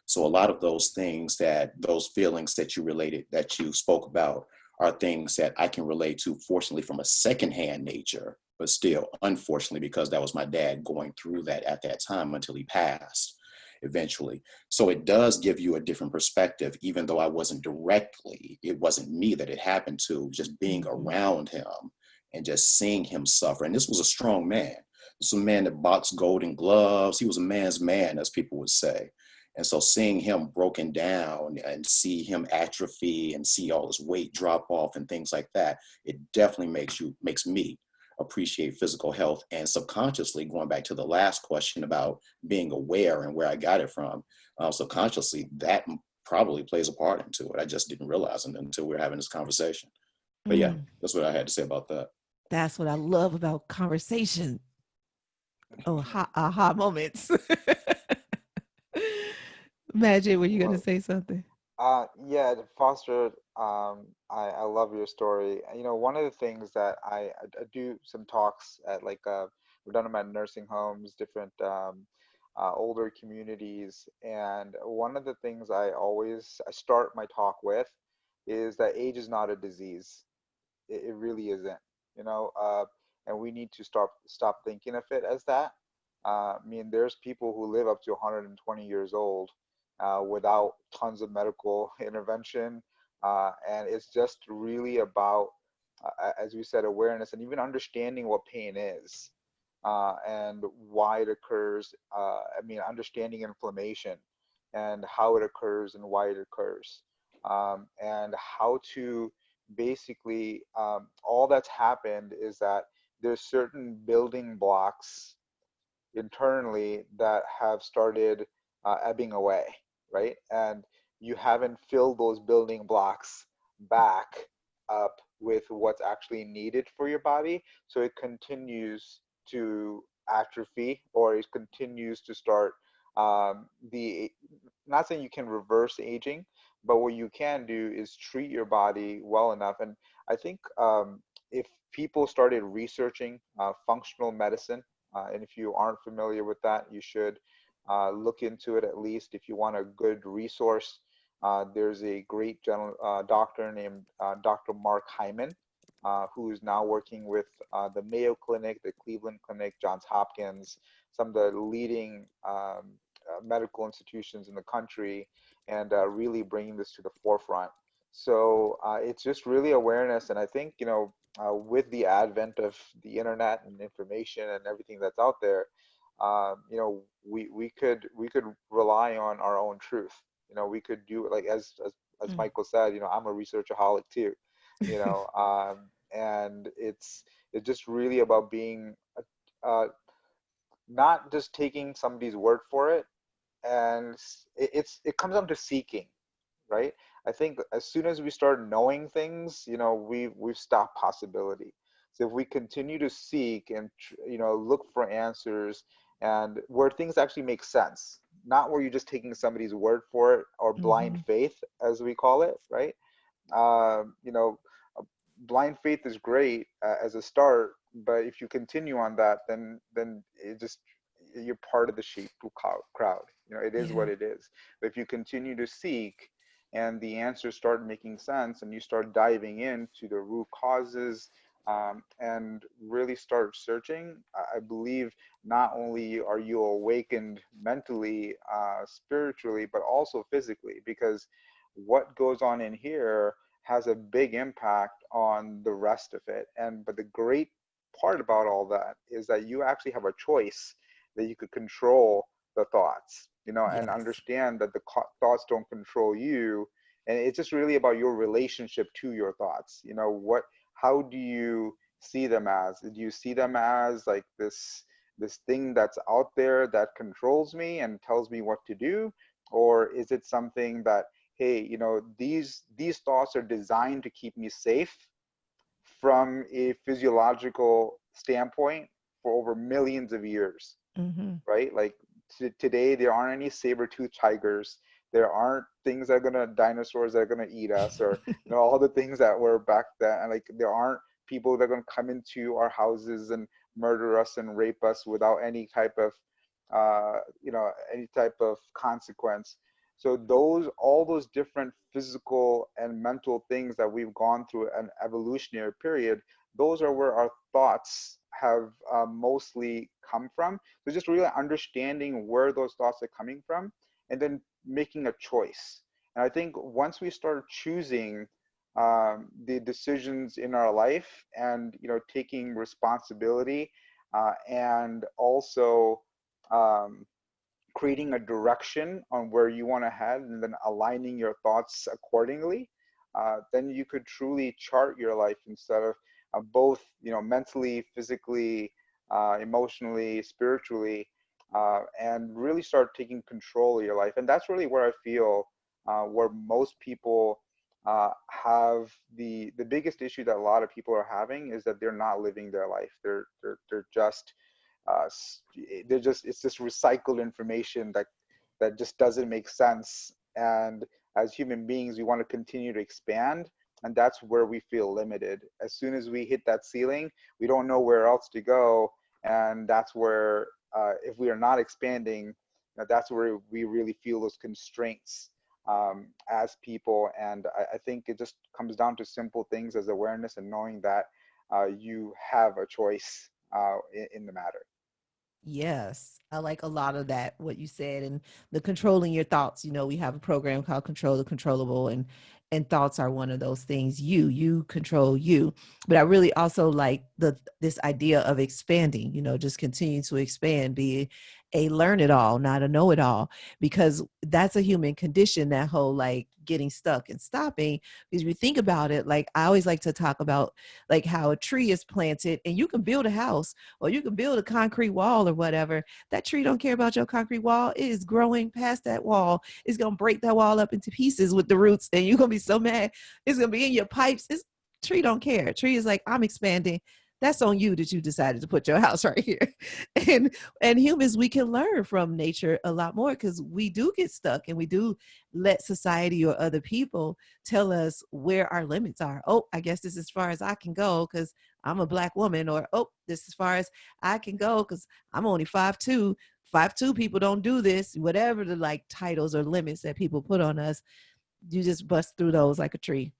So a lot of those things those feelings that you spoke about are things that I can relate to, fortunately, from a secondhand nature, but still, unfortunately, because that was my dad going through that at that time until he passed eventually. So it does give you a different perspective, even though it wasn't me that it happened to, just being around him and just seeing him suffer. And this was a strong man. This was a man that boxed golden gloves. He was a man's man, as people would say. And so seeing him broken down and see him atrophy and see all his weight drop off and things like that, it definitely makes me appreciate physical health. And subconsciously, going back to the last question about being aware and where I got it from, subconsciously, that probably plays a part into it. I just didn't realize it until we were having this conversation. But yeah, that's what I had to say about that. That's what I love about conversation. Oh, aha moments. Magic, were you going to say something? Yeah, Foster, I love your story. One of the things that I do some talks at we've done them at nursing homes, different older communities, and one of the things I start my talk with is that age is not a disease. It really isn't, and we need to stop thinking of it as that. I mean, there's people who live up to 120 years old, without tons of medical intervention. And it's just really about, as we said, awareness and even understanding what pain is, and why it occurs. I mean, understanding inflammation and how it occurs and why it occurs, and how to basically, all that's happened is that there's certain building blocks internally that have started ebbing away, right? And you haven't filled those building blocks back up with what's actually needed for your body. So it continues to atrophy, or it continues to start, the, not saying you can reverse aging, but what you can do is treat your body well enough. And I think, if people started researching functional medicine, and if you aren't familiar with that, you should look into it at least. If you want a good resource, there's a great doctor named Dr. Mark Hyman, who is now working with the Mayo Clinic, the Cleveland Clinic, Johns Hopkins, some of the leading medical institutions in the country, and really bringing this to the forefront. So it's just really awareness. And I think, with the advent of the internet and information and everything that's out there, we could rely on our own truth. We could do it, like, as Mm. Michael said. I'm a researchaholic too. You know, and it's just really about being, uh, not just taking somebody's word for it, and it comes down to seeking, right? I think as soon as we start knowing things, we've stopped possibility. So if we continue to seek and look for answers, and where things actually make sense, not where you're just taking somebody's word for it, or blind Mhm. faith, as we call it, right? um, you know, uh, Blind faith is great as a start, but if you continue on that, then it just, you're part of the sheep crowd. It is Yeah. what it is. But if you continue to seek, and the answers start making sense, and you start diving into the root causes, and really start searching, I believe not only are you awakened mentally, spiritually, but also physically, because what goes on in here has a big impact on the rest of it. And but the great part about all that is that you actually have a choice, that you could control the thoughts, and Yes. understand that the thoughts don't control you. And it's just really about your relationship to your thoughts. How do you see them as? Do you see them as like this thing that's out there that controls me and tells me what to do? Or is it something that, hey, these thoughts are designed to keep me safe from a physiological standpoint for over millions of years, Mhm. right? Like, today, there aren't any saber-toothed tigers. There aren't things that are gonna dinosaurs that are gonna eat us, or all the things that were back then. And like, there aren't people that are gonna come into our houses and murder us and rape us without any type of, consequence. So all those different physical and mental things that we've gone through an evolutionary period, those are where our thoughts have mostly come from. So just really understanding where those thoughts are coming from, and then making a choice. And I think once we start choosing the decisions in our life, and taking responsibility, and also um, creating a direction on where you want to head, and then aligning your thoughts accordingly, then you could truly chart your life, instead of both, mentally, physically, emotionally, spiritually, and really start taking control of your life. And that's really where I feel, where most people have the biggest issue that a lot of people are having, is that they're not living their life. They're just they're just it's just recycled information that just doesn't make sense. And as human beings, we want to continue to expand, and that's where we feel limited. As soon as we hit that ceiling, we don't know where else to go. And that's where, if we are not expanding, that's where we really feel those constraints, as people. And I think it just comes down to simple things as awareness, and knowing that you have a choice in the matter. Yes, I like a lot of that, what you said, and the controlling your thoughts. We have a program called Control the Controllable, and thoughts are one of those things. You control you. But I really also like this idea of expanding, just continue to expand, be a learn it all, not a know it all, because that's a human condition, that whole like getting stuck and stopping. Because if you think about it, like I always like to talk about like how a tree is planted and you can build a house or you can build a concrete wall or whatever. That tree don't care about your concrete wall. It is growing past that wall. It's going to break that wall up into pieces with the roots, and you're going to be so mad. It's going to be in your pipes. Tree don't care. Tree is like, I'm expanding. That's on you that you decided to put your house right here. and and humans, we can learn from nature a lot more, because we do get stuck and we do let society or other people tell us where our limits are. Oh, I guess this is as far as I can go because I'm a Black woman. Or, oh, this is as far as I can go because I'm only 5'2". 5'2" people don't do this. Whatever the like titles or limits that people put on us, you just bust through those like a tree.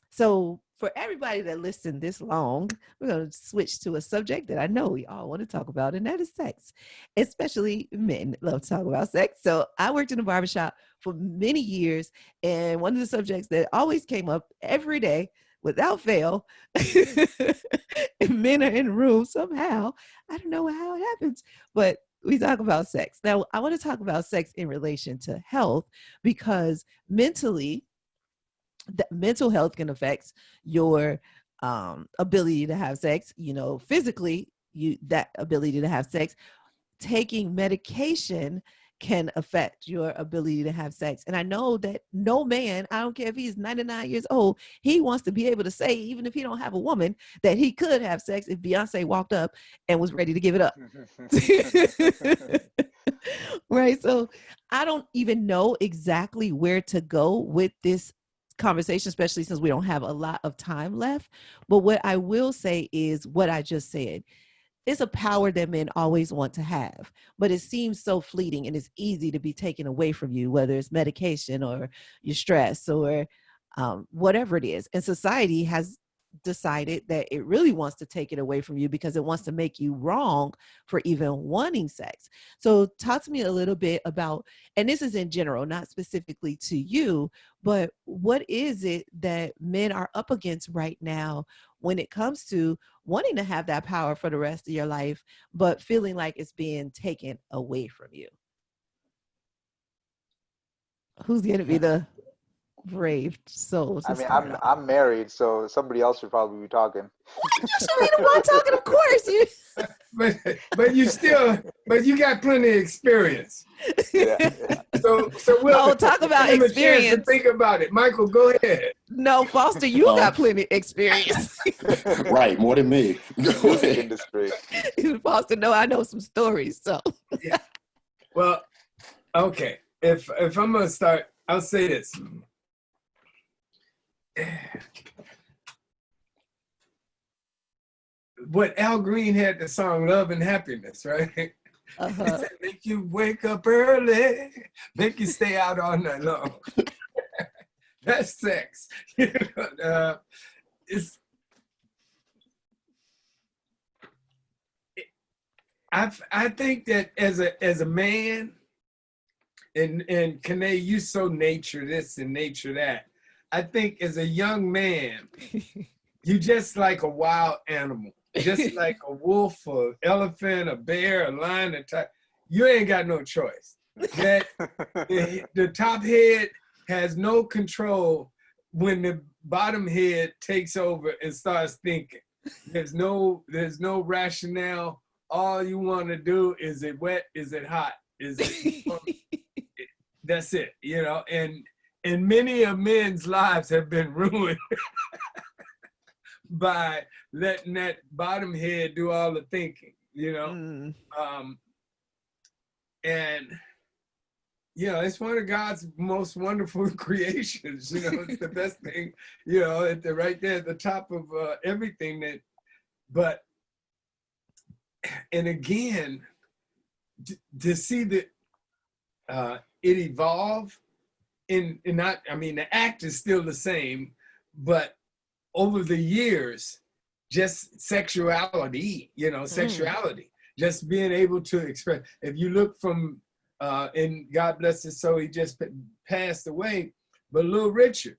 So for everybody that listened this long, we're going to switch to a subject that I know we all want to talk about, and that is sex. Especially men love to talk about sex. So I worked in a barbershop for many years, and one of the subjects that always came up every day without fail, if men are in the room somehow, I don't know how it happens, but we talk about sex. Now, I want to talk about sex in relation to health, because mentally, that mental health can affect your ability to have sex. Physically, that ability to have sex. Taking medication can affect your ability to have sex. And I know that no man, I don't care if he's 99 years old, he wants to be able to say, even if he don't have a woman, that he could have sex if Beyonce walked up and was ready to give it up. Right. So I don't even know exactly where to go with this conversation, especially since we don't have a lot of time left. But what I will say is what I just said. It's a power that men always want to have, but it seems so fleeting and it's easy to be taken away from you, whether it's medication or your stress or whatever it is. And society has decided that it really wants to take it away from you because it wants to make you wrong for even wanting sex. So talk to me a little bit about, and this is in general, not specifically to you, but what is it that men are up against right now when it comes to wanting to have that power for the rest of your life, but feeling like it's being taken away from you? Who's going to be the brave soul I to mean, start off? I'm married, so somebody else should probably be talking. You should be the one talking, of course. You. But you got plenty of experience. Yeah, yeah. So we'll Oh, talk about give him a chance to experience. think about it. Michael, go ahead. No, Foster, you Um, got plenty of experience. right, more than me. Go Music ahead. industry. Foster, no, I know some stories. So Yeah. Well, okay. If I'm gonna start, I'll say this. What Al Green had the song "Love and Happiness," right? He said, "Make you wake up early, make you stay out all night long." That's sex. It's. I think that as a man, and Kiné, you so nature this and nature that. I think as a young man, you just like a wild animal, just like a wolf, or elephant, a bear, a lion, a tiger. You ain't got no choice. That the top head has no control when the bottom head takes over and starts thinking. There's no rationale. All you want to do is it wet? Is it hot? Is it? That's it, and many of men's lives have been ruined by letting that bottom head do all the thinking, and it's one of God's most wonderful creations. It's the best thing, right there at the top of everything. And again, to see that it evolve, the act is still the same, but over the years, just sexuality, sexuality just being able to express. If you look from, and God bless his soul, he just passed away, but Little Richard,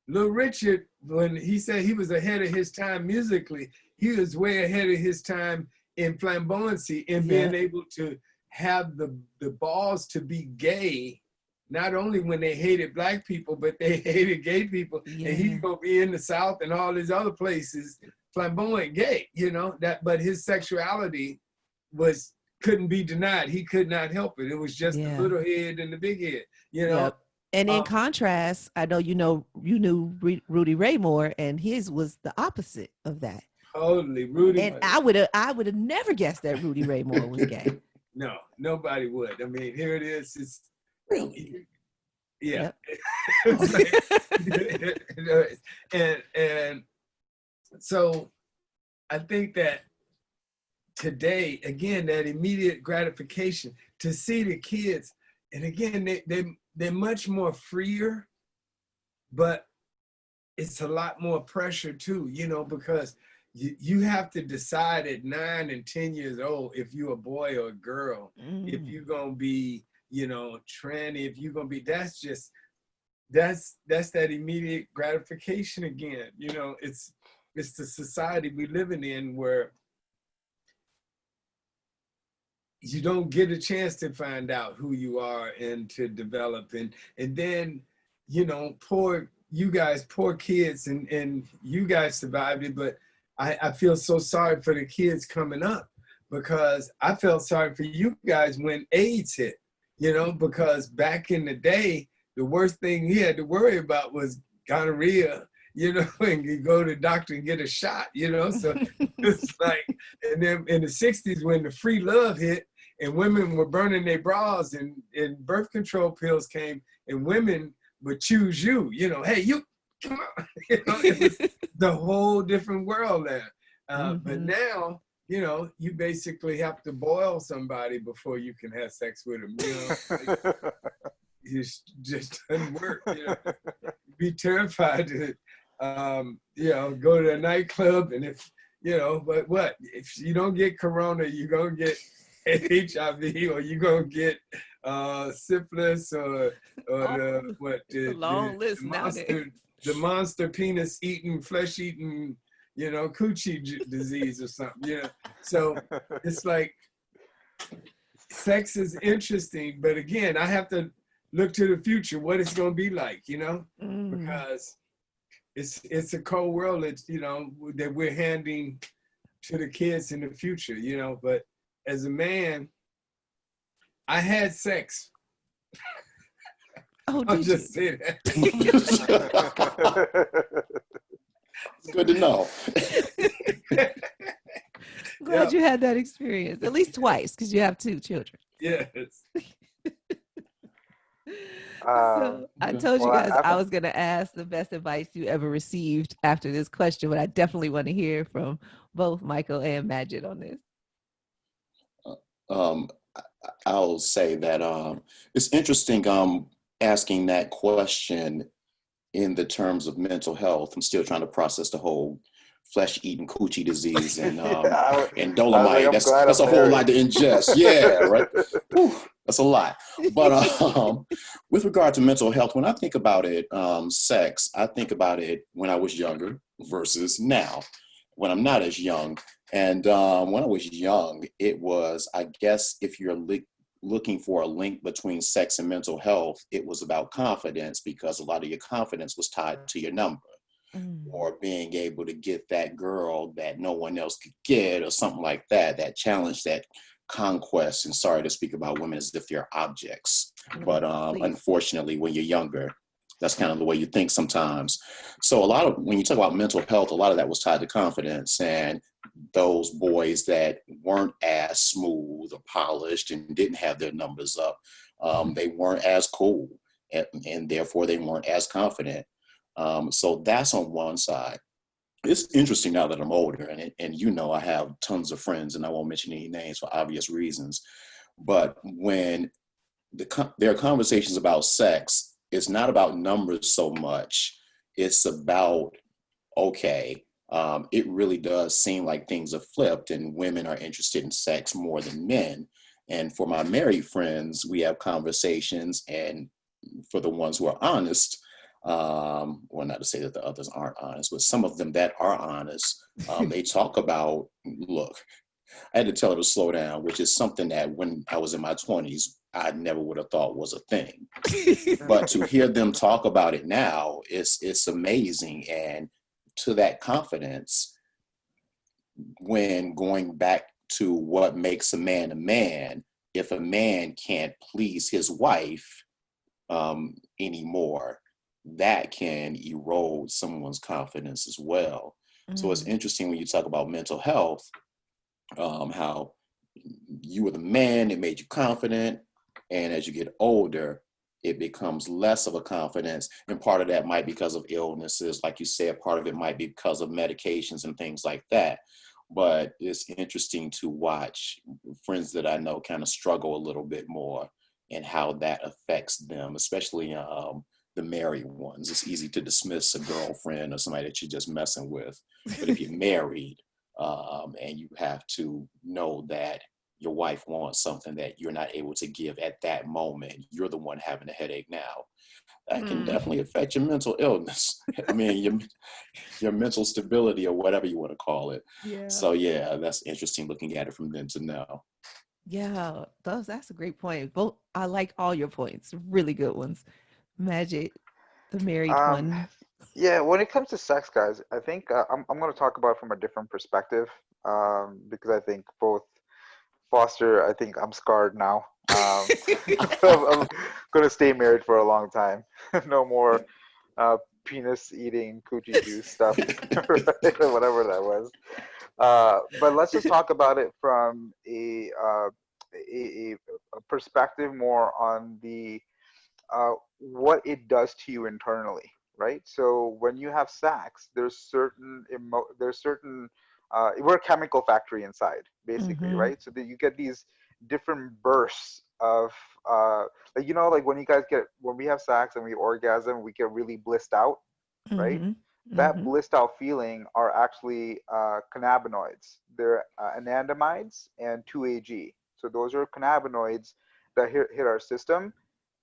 when he said he was ahead of his time musically, he was way ahead of his time in flamboyancy and being able to have the balls to be gay, not only when they hated black people, but they hated gay people. And he's gonna be in the South and all these other places, flamboyant gay, you know, but his sexuality couldn't be denied. He could not help it. It was just the little head and the big head, you know. And in contrast, I know you knew Rudy Ray Moore, and his was the opposite of that. Totally, Rudy. And I would have never guessed that Rudy Ray Moore was gay. No, nobody would. I mean, here it is. It's really, yeah. and so I think that today, again, that immediate gratification to see the kids, and again, they're much more freer, but it's a lot more pressure too, you know, because you have to decide at 9 and 10 years old if you're a boy or a girl, if you're gonna be, you know, tranny, if you're gonna be, that's that immediate gratification again. You know, it's the society we're living in where you don't get a chance to find out who you are and to develop, and then, you know, poor kids, and you guys survived it, but I feel so sorry for the kids coming up, because I felt sorry for you guys when AIDS hit, you know, because back in the day, the worst thing you had to worry about was gonorrhea, you know, and you go to the doctor and get a shot, you know, so it's like, and then in the 60s when the free love hit and women were burning their bras and birth control pills came and women would choose you, you know, hey, you, come on, you know, it was the whole different world there. But now, you know, you basically have to boil somebody before you can have sex with them, you know. Like, it just doesn't work, you know. Be terrified to, you know, go to a nightclub, and if, you know, but what? If you don't get corona, you're going to get HIV, or you're going to get syphilis, or the long list nowadays. The monster penis eating, flesh eating, you know, coochie disease or something, you know. So it's like, sex is interesting, but again, I have to look to the future, what it's going to be like, you know, because it's a cold world, it's, you know, that we're handing to the kids in the future, you know. But as a man, I had sex. Oh, I'll just say that. Good to know. Glad you had that experience, at least twice, because you have 2 children. Yes. So I told you guys I was going to ask the best advice you ever received after this question, but I definitely want to hear from both Michael and Majid on this. I'll say that it's interesting asking that question in the terms of mental health. I'm still trying to process the whole flesh-eating coochie disease and Dolomite. Like, that's a whole lot to ingest. Yeah, right. Whew, that's a lot. But with regard to mental health, when I think about it, sex, I think about it when I was younger versus now, when I'm not as young. And when I was young, it was, I guess, if you're looking for a link between sex and mental health, it was about confidence, because a lot of your confidence was tied to your number, or being able to get that girl that no one else could get, or something like that, that challenge, that conquest. And sorry to speak about women as if they're objects, but unfortunately, when you're younger, that's kind of the way you think sometimes. So when you talk about mental health, a lot of that was tied to confidence, and those boys that weren't as smooth or polished and didn't have their numbers up, they weren't as cool, and therefore they weren't as confident. So that's on one side. It's interesting now that I'm older, and you know, I have tons of friends, and I won't mention any names for obvious reasons, but when there are conversations about sex, it's not about numbers so much. It's about, okay, it really does seem like things have flipped and women are interested in sex more than men. And for my married friends, we have conversations, and for the ones who are honest, well, not to say that the others aren't honest, but some of them that are honest, they talk about, look, I had to tell her to slow down, which is something that when I was in my 20s, I never would have thought was a thing. But to hear them talk about it now, it's amazing. And to that confidence, when going back to what makes a man, if a man can't please his wife anymore, that can erode someone's confidence as well. So it's Mm. interesting when you talk about mental health, how you were the man, it made you confident. And as you get older, it becomes less of a confidence. And part of that might be because of illnesses. Like you said, part of it might be because of medications and things like that. But it's interesting to watch friends that I know kind of struggle a little bit more and how that affects them, especially the married ones. It's easy to dismiss a girlfriend or somebody that you're just messing with. But if you're married, and you have to know that your wife wants something that you're not able to give at that moment, you're the one having a headache now. That can Mm. definitely affect your mental illness. I mean, your mental stability or whatever you want to call it. Yeah. So yeah, that's interesting looking at it from then to now. Yeah, that's a great point. Both I like all your points. Really good ones. Magic, the married Um, one. yeah, when it comes to sex, guys, I think I'm going to talk about it from a different perspective, because I think both Foster, I think I'm scarred now. I'm going to stay married for a long time. No more uh, penis eating coochie juice stuff, right? Whatever that was. But let's just talk about it from a perspective more on the what it does to you internally, right? So when you have sex, there's certain we're a chemical factory inside, basically, Mm-hmm. right? So that you get these different bursts of like like when we have sex and we orgasm, we get really blissed out, right? Mm-hmm. That Mm-hmm. blissed out feeling are actually cannabinoids. They're anandamides and 2-AG. So those are cannabinoids that hit our system,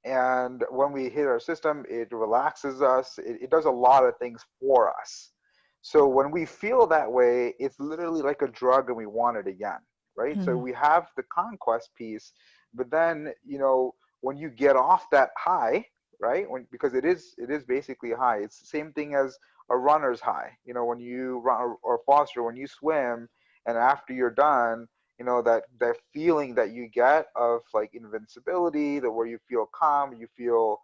and when we hit our system, it relaxes us. It does a lot of things for us. So when we feel that way, it's literally like a drug and we want it again, right? So Mm-hmm. we have the conquest piece, but then, when you get off that high, right? Because it is basically a high. It's the same thing as a runner's high. When you run, or Foster, when you swim and after you're done, that feeling that you get of like invincibility, that where you feel calm, you feel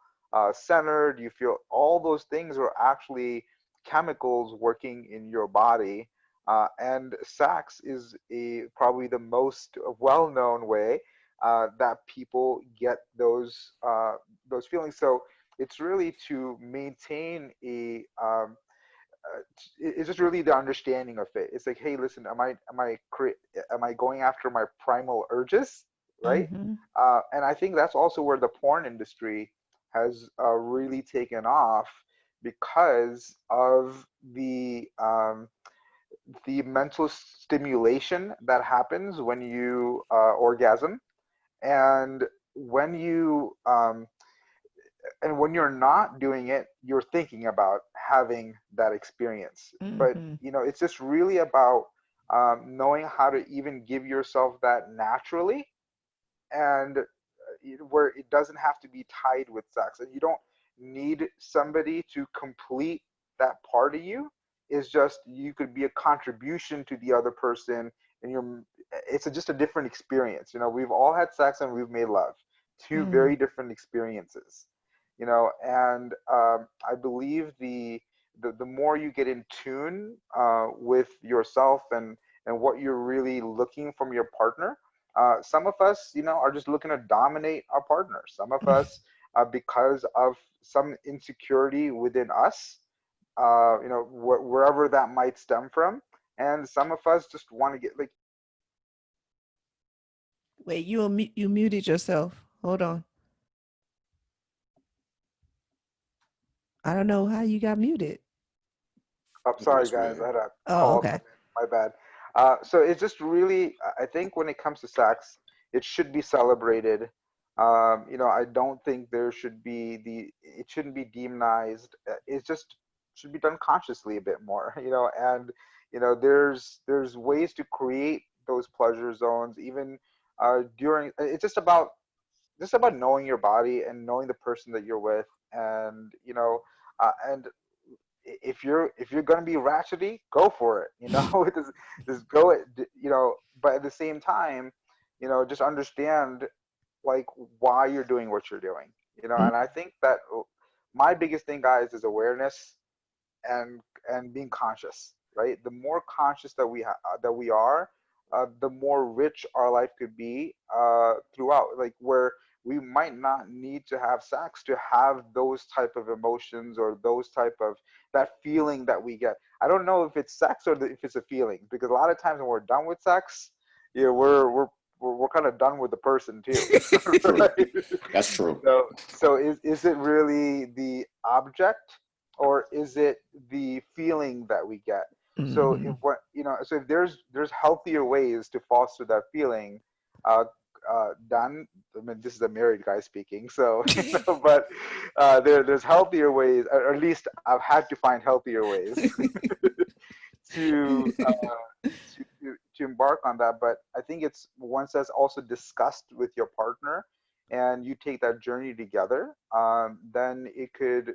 centered, you feel all those things are actually chemicals working in your body. And sex is probably the most well-known way that people get those feelings. So it's really to maintain it's just really the understanding of it. It's like, hey, listen, am I going after my primal urges, right? Mm-hmm. And I think that's also where the porn industry has really taken off, because of the mental stimulation that happens when you orgasm, and when you and when you're not doing it, you're thinking about having that experience. But Mm-hmm. it's just really about knowing how to even give yourself that naturally, and where it doesn't have to be tied with sex, and you don't need somebody to complete that part of you. It's just you could be a contribution to the other person, and just a different experience. We've all had sex and we've made love, two Mm. very different experiences. And I believe the more you get in tune with yourself, and what you're really looking from your partner. Some of us, are just looking to dominate our partner. Some of us, because of some insecurity within us, wherever that might stem from. And some of us just want to get like, Wait, you muted yourself. Hold on. I don't know how you got muted. I'm Yeah, sorry, that's guys. great. I had a Oh, call okay. come in. My bad. So it's just really, I think when it comes to sex, it should be celebrated. I don't think there should be it shouldn't be demonized. It just should be done consciously a bit more, and there's ways to create those pleasure zones even during. It's just about knowing your body and knowing the person that you're with, and and if you're gonna be ratchety, go for it. Just go it. But at the same time, just understand like why you're doing what you're doing. Mm. And I think that my biggest thing, guys, is awareness and being conscious, right? The more conscious that we are, the more rich our life could be throughout, like where we might not need to have sex to have those type of emotions or those type of that feeling that we get. I don't know if it's sex or if it's a feeling, because a lot of times when we're done with sex, we're kind of done with the person too. True. Right? That's true. So is it really the object, or is it the feeling that we get? So Hmm. if there's healthier ways to foster that feeling, uh, done. I mean, this is a married guy speaking, so but there's healthier ways, or at least I've had to find healthier ways to to embark on that. But I think it's once that's also discussed with your partner and you take that journey together, then it could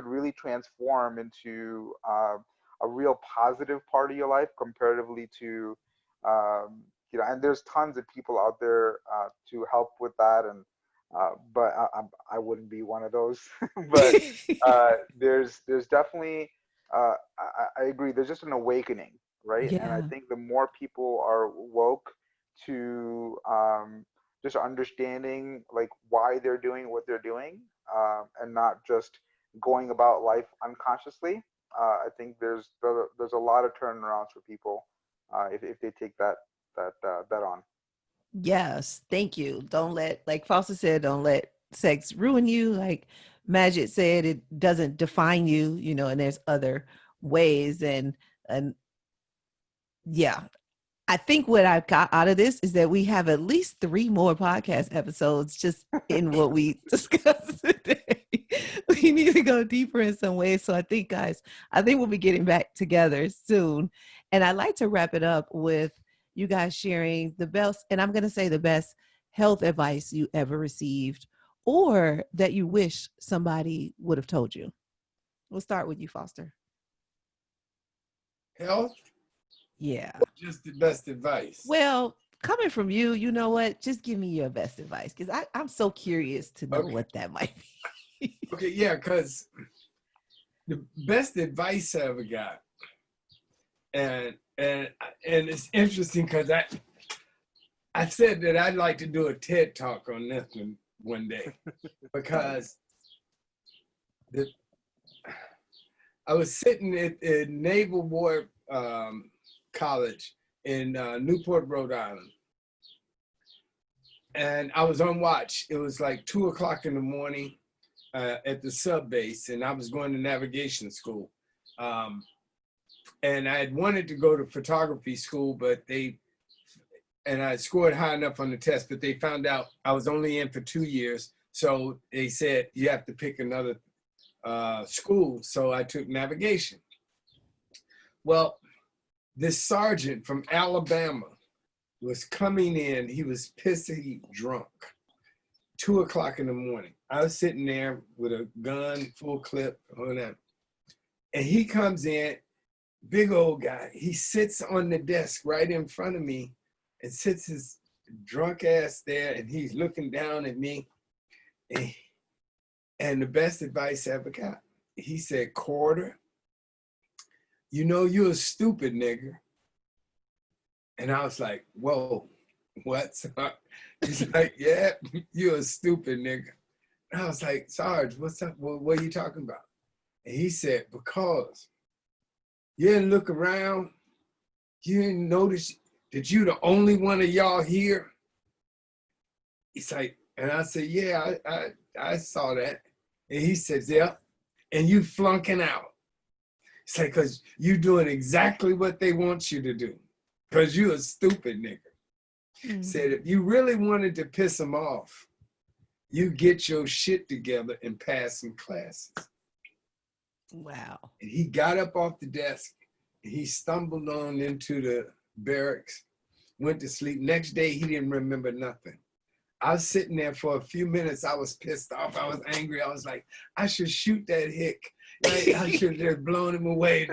really transform into a real positive part of your life comparatively to and there's tons of people out there to help with that. And but I wouldn't be one of those. But there's definitely I agree. There's just an awakening, right? And I Yeah. think the more people are woke to just understanding like why they're doing what they're doing, and not just going about life unconsciously, I think there's a lot of turnarounds for people if they take that on. Yes, thank you. Don't let, like Foster said, don't let sex ruin you. Like Magic said, it doesn't define you, and there's other ways. And yeah, I think what I got out of this is that we have at least 3 more podcast episodes just in what we discussed today. We need to go deeper in some ways. So I think, guys, I think we'll be getting back together soon. And I'd like to wrap it up with you guys sharing the best, and I'm going to say the best health advice you ever received or that you wish somebody would have told you. We'll start with you, Foster. Health, Yeah. just the best advice. Well, coming from you, you know what? Just give me your best advice because I'm so curious to know Okay. what that might be. Okay, yeah, because the best advice I ever got, and it's interesting because I said that I'd like to do a TED talk on this one day because the I was sitting at Naval War College in Newport, Rhode Island, and I was on watch. It was like 2 o'clock in the morning at the sub base, and I was going to navigation school. And I had wanted to go to photography school, and I scored high enough on the test, but they found out I was only in for 2 years. So they said, you have to pick another school. So I took navigation. Well, this sergeant from Alabama was coming in. He was pissy drunk. 2 o'clock in the morning. I was sitting there with a gun, full clip, all that. And he comes in, big old guy. He sits on the desk right in front of me and sits his drunk ass there, and he's looking down at me. And the best advice I ever got, he said, Quarter, you're a stupid nigger. And I was like, whoa, what's up? He's like, yeah, you're a stupid nigga. And I was like, Sarge, what's up? What are you talking about? And he said, because you didn't look around, you didn't notice that you the only one of y'all here. He's like, and I said, yeah, I saw that. And he says, yeah, and you flunking out. It's like, because you doing exactly what they want you to do. Because you a stupid nigga. Said if you really wanted to piss them off, you get your shit together and pass some classes. Wow. And he got up off the desk. He stumbled on into the barracks, went to sleep. Next day, he didn't remember nothing. I was sitting there for a few minutes. I was pissed off. I was angry. I was like, I should shoot that hick. Right? I should have just blown him away.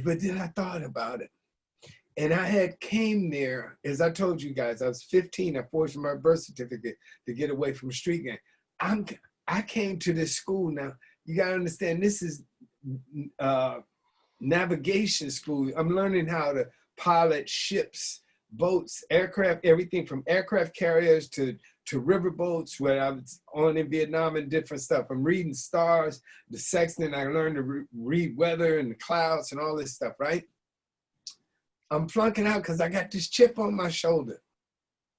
But then I thought about it. And I had came there, as I told you guys, I was 15. I forged my birth certificate to get away from street gang. I came to this school now. You got to understand, this is navigation school. I'm learning how to pilot ships, boats, aircraft, everything from aircraft carriers to river boats, where I was on in Vietnam and different stuff. I'm reading stars, the sextant. I learned to read weather and the clouds and all this stuff, right? I'm flunking out because I got this chip on my shoulder.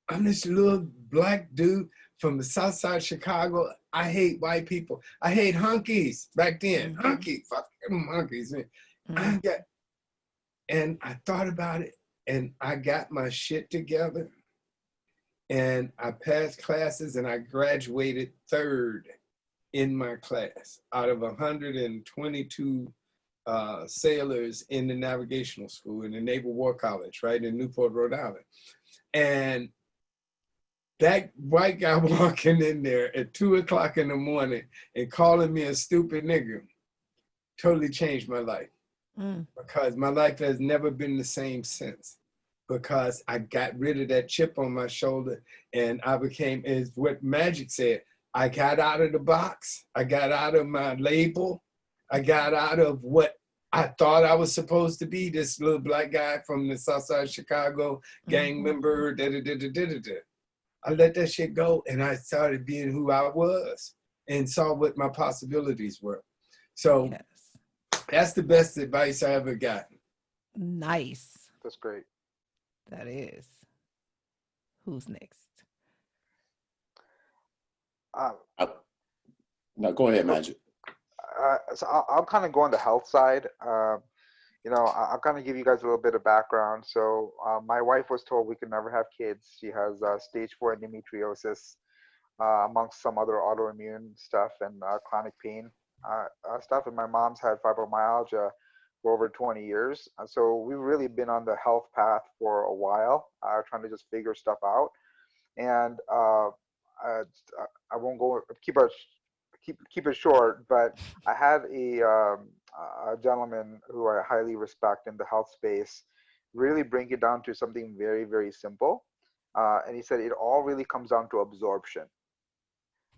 I'm this little black dude from the south side of Chicago. I hate white people. I hate hunkies back then. Hunky, fuck them hunkies. And I thought about it, and I got my shit together, and I passed classes, and I graduated third in my class out of 122 sailors in the navigational school in the Naval War College, right, in Newport, Rhode Island. And that white guy walking in there at 2 o'clock in the morning and calling me a stupid nigger totally changed my life. Because my life has never been the same since. Because I got rid of that chip on my shoulder, and I became, is what Magic said, I got out of the box. I got out of my label. I got out of what I thought I was supposed to be, this little black guy from the south side of Chicago, gang member, I let that shit go, and I started being who I was and saw what my possibilities were. So that's the best advice I ever got. Nice. That's great. That is. Who's next? No, go ahead, Magic. So I'll kind of go on the health side. You know, I'll kind of give you guys a little bit of background. So my wife was told we could never have kids. She has stage 4 endometriosis, amongst some other autoimmune stuff and chronic pain stuff. And my mom's had fibromyalgia for over 20 years. So we've really been on the health path for a while, trying to just figure stuff out. And I won't go keep it short, but I had a gentleman who I highly respect in the health space really bring it down to something very, very simple. And he said it all really comes down to absorption.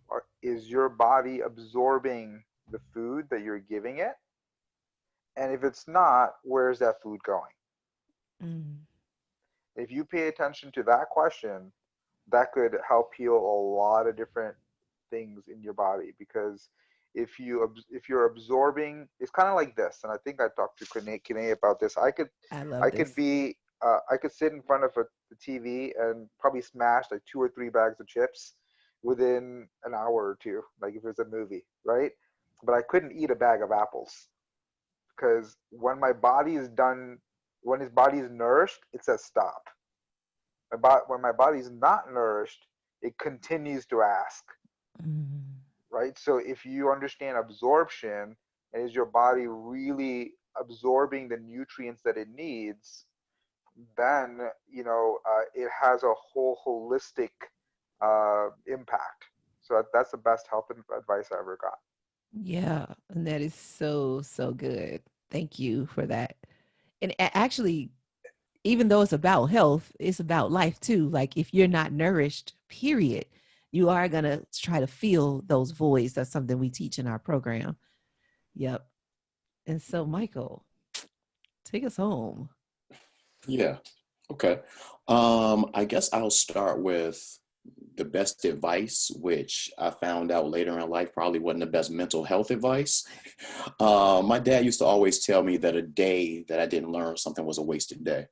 Or is your body absorbing the food that you're giving it? And if it's not, where's that food going? If you pay attention to that question, that could help heal a lot of different things in your body. Because if you're absorbing, it's kind of like this. And I think I talked to Kiné about this. I could sit in front of the TV and probably smash like 2 or 3 bags of chips within an hour or two, like if it's a movie, right? But I couldn't eat a bag of apples, because when my body is done, when his body is nourished, it says stop. When my body is not nourished, it continues to ask, right? So if you understand absorption, and is your body really absorbing the nutrients that it needs, then it has a whole holistic impact. So that's the best health advice I ever got. Yeah, and that is so good. Thank you for that. And actually, even though it's about health, it's about life too. Like if you're not nourished, period, you are going to try to fill those voids. That's something we teach in our program. Yep. And so, Michael, take us home. Yeah. Okay. I guess I'll start with the best advice, which I found out later in life probably wasn't the best mental health advice. My dad used to always tell me that a day that I didn't learn something was a wasted day.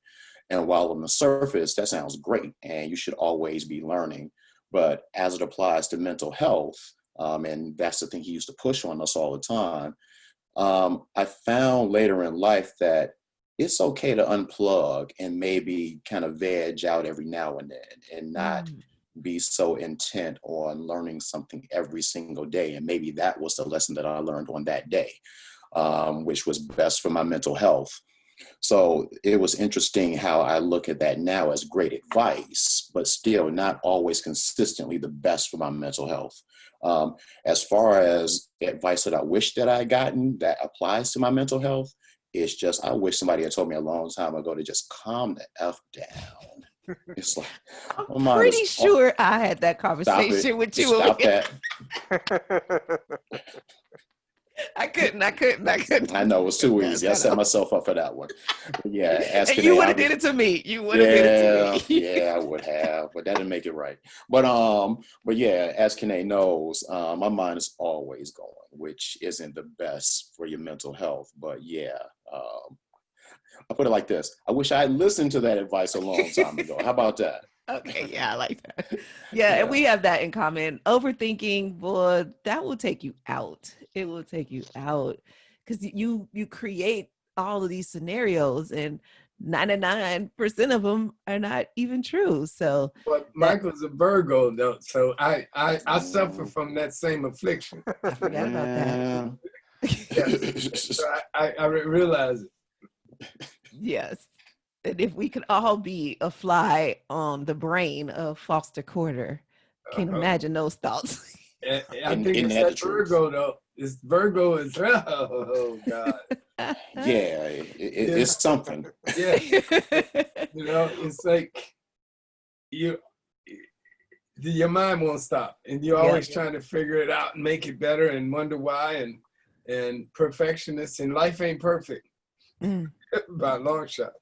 And while on the surface, that sounds great, and you should always be learning. But as it applies to mental health, and that's the thing he used to push on us all the time, I found later in life that it's okay to unplug and maybe kind of veg out every now and then and not be so intent on learning something every single day. And maybe that was the lesson that I learned on that day, which was best for my mental health. So it was interesting how I look at that now as great advice, but still not always consistently the best for my mental health. As far as advice that I wish that I had gotten that applies to my mental health, it's just, I wish somebody had told me a long time ago to just calm the F down. It's like, I'm pretty sure I had that conversation with you. Stop that. I couldn't. I know, it was too easy. I set myself up for that one. Yeah, and you would have did it to me. You would have did it to me. Yeah, I would have, but that didn't make it right. But yeah, as Kiné knows, my mind is always going, which isn't the best for your mental health. But yeah, I'll put it like this. I wish I had listened to that advice a long time ago. How about that? Okay, yeah, I like that. Yeah, and we have that in common. Overthinking, boy, that will take you out. It will take you out because you create all of these scenarios, and 99% of them are not even true. So, but Michael's a Virgo, though, so I suffer from that same affliction. I forgot about that. Yes. So I realize it. Yes. And if we could all be a fly on the brain of Foster Quarter, can't imagine those thoughts. I think it's that Virgo, though. Virgo is, oh, God. Yeah, it's something. Yeah. It's like your mind won't stop. And you're always trying to figure it out and make it better and wonder why. And perfectionist, and life ain't perfect by a long shot.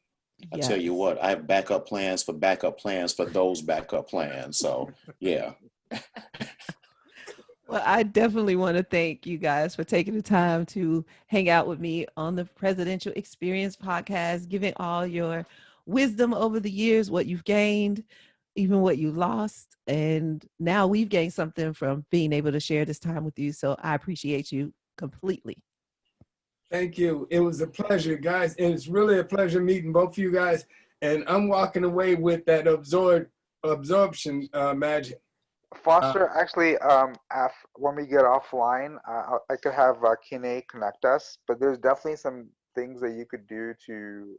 I tell you what, I have backup plans for those backup plans. So, yeah. Well, I definitely want to thank you guys for taking the time to hang out with me on the Presidential Experience podcast, giving all your wisdom over the years, what you've gained, even what you lost. And now we've gained something from being able to share this time with you. So I appreciate you completely. Thank you. It was a pleasure, guys. And it's really a pleasure meeting both of you guys. And I'm walking away with that absorption magic. Foster, actually, when we get offline, I could have Kiné connect us, but there's definitely some things that you could do to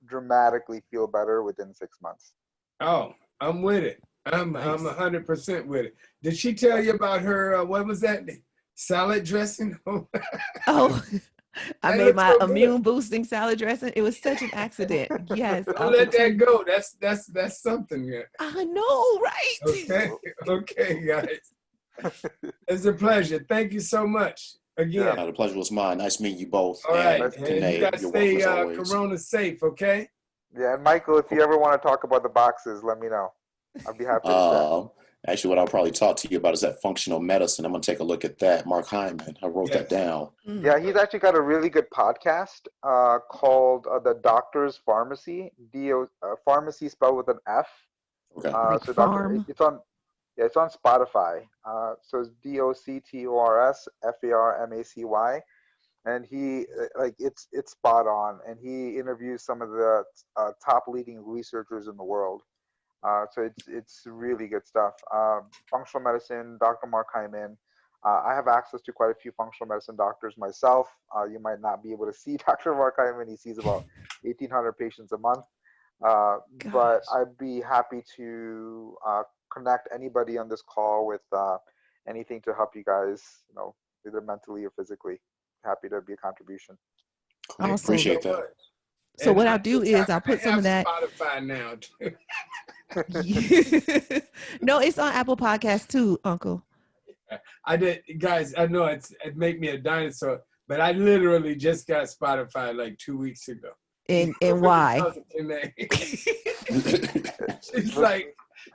dramatically feel better within 6 months. Oh, I'm with it. I'm 100% with it. Did she tell you about her, what was that? Salad dressing? Oh, I made my immune boosting salad dressing. It was such an accident. Yes. Don't let that go. That's something. Yeah. I know, right? Okay, guys. It's a pleasure. Thank you so much. Again. The pleasure was mine. Nice meeting you both. All right. And you guys stay corona safe, okay? Yeah, and Michael, if you ever want to talk about the boxes, let me know. I'll be happy to chat. Actually, what I'll probably talk to you about is that functional medicine. I'm going to take a look at that. Mark Hyman, I wrote that down. Yeah, he's actually got a really good podcast called The Doctor's Pharmacy. Pharmacy spelled with an F. Okay. It's on Spotify. So it's DOCTORSFARMACY, and he it's spot on. And he interviews some of the top leading researchers in the world. So it's really good stuff. Functional medicine, Dr. Mark Hyman. I have access to quite a few functional medicine doctors myself. You might not be able to see Dr. Mark Hyman. He sees about 1,800 patients a month. But I'd be happy to connect anybody on this call with anything to help you guys, either mentally or physically. Happy to be a contribution. I appreciate that. So what I'll do is I'll put some of that. Spotify now too. No, it's on Apple Podcasts too, Uncle. I did, guys. I know it made me a dinosaur, but I literally just got Spotify like 2 weeks ago. And why?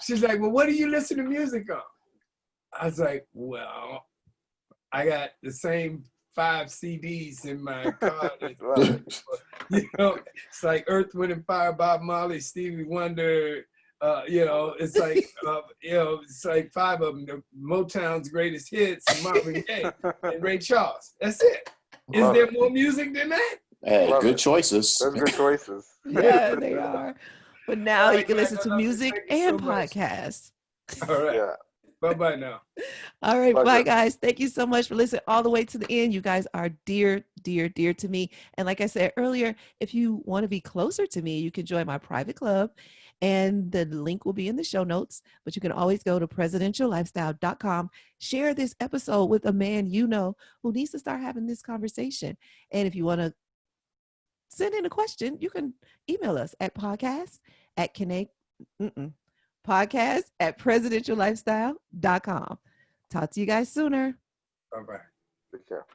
She's like, well, what do you listen to music on? I was like, well, I got the same 5 CDs in my car. It's like Earth, Wind and Fire, Bob Marley, Stevie Wonder. It's like it's like 5 of them. Motown's greatest hits, and Marvin Gaye, and Ray Charles. That's it. Is Love there it. more music than that? Hey, Love good it. choices. That's good choices. Yeah, they are. But All now you right, can guys, listen I to love you. music Thank you and so much. podcasts. All right. Yeah. Bye-bye now. All right, bye, Pleasure. guys. Thank you so much for listening all the way to the end. You guys are dear, dear, dear to me. And like I said earlier, if you want to be closer to me, you can join my private club, and the link will be in the show notes. But you can always go to presidentiallifestyle.com, share this episode with a man you know who needs to start having this conversation. And if you want to send in a question, you can email us at podcast at presidentiallifestyle.com. Talk to you guys sooner. Bye-bye. Take care.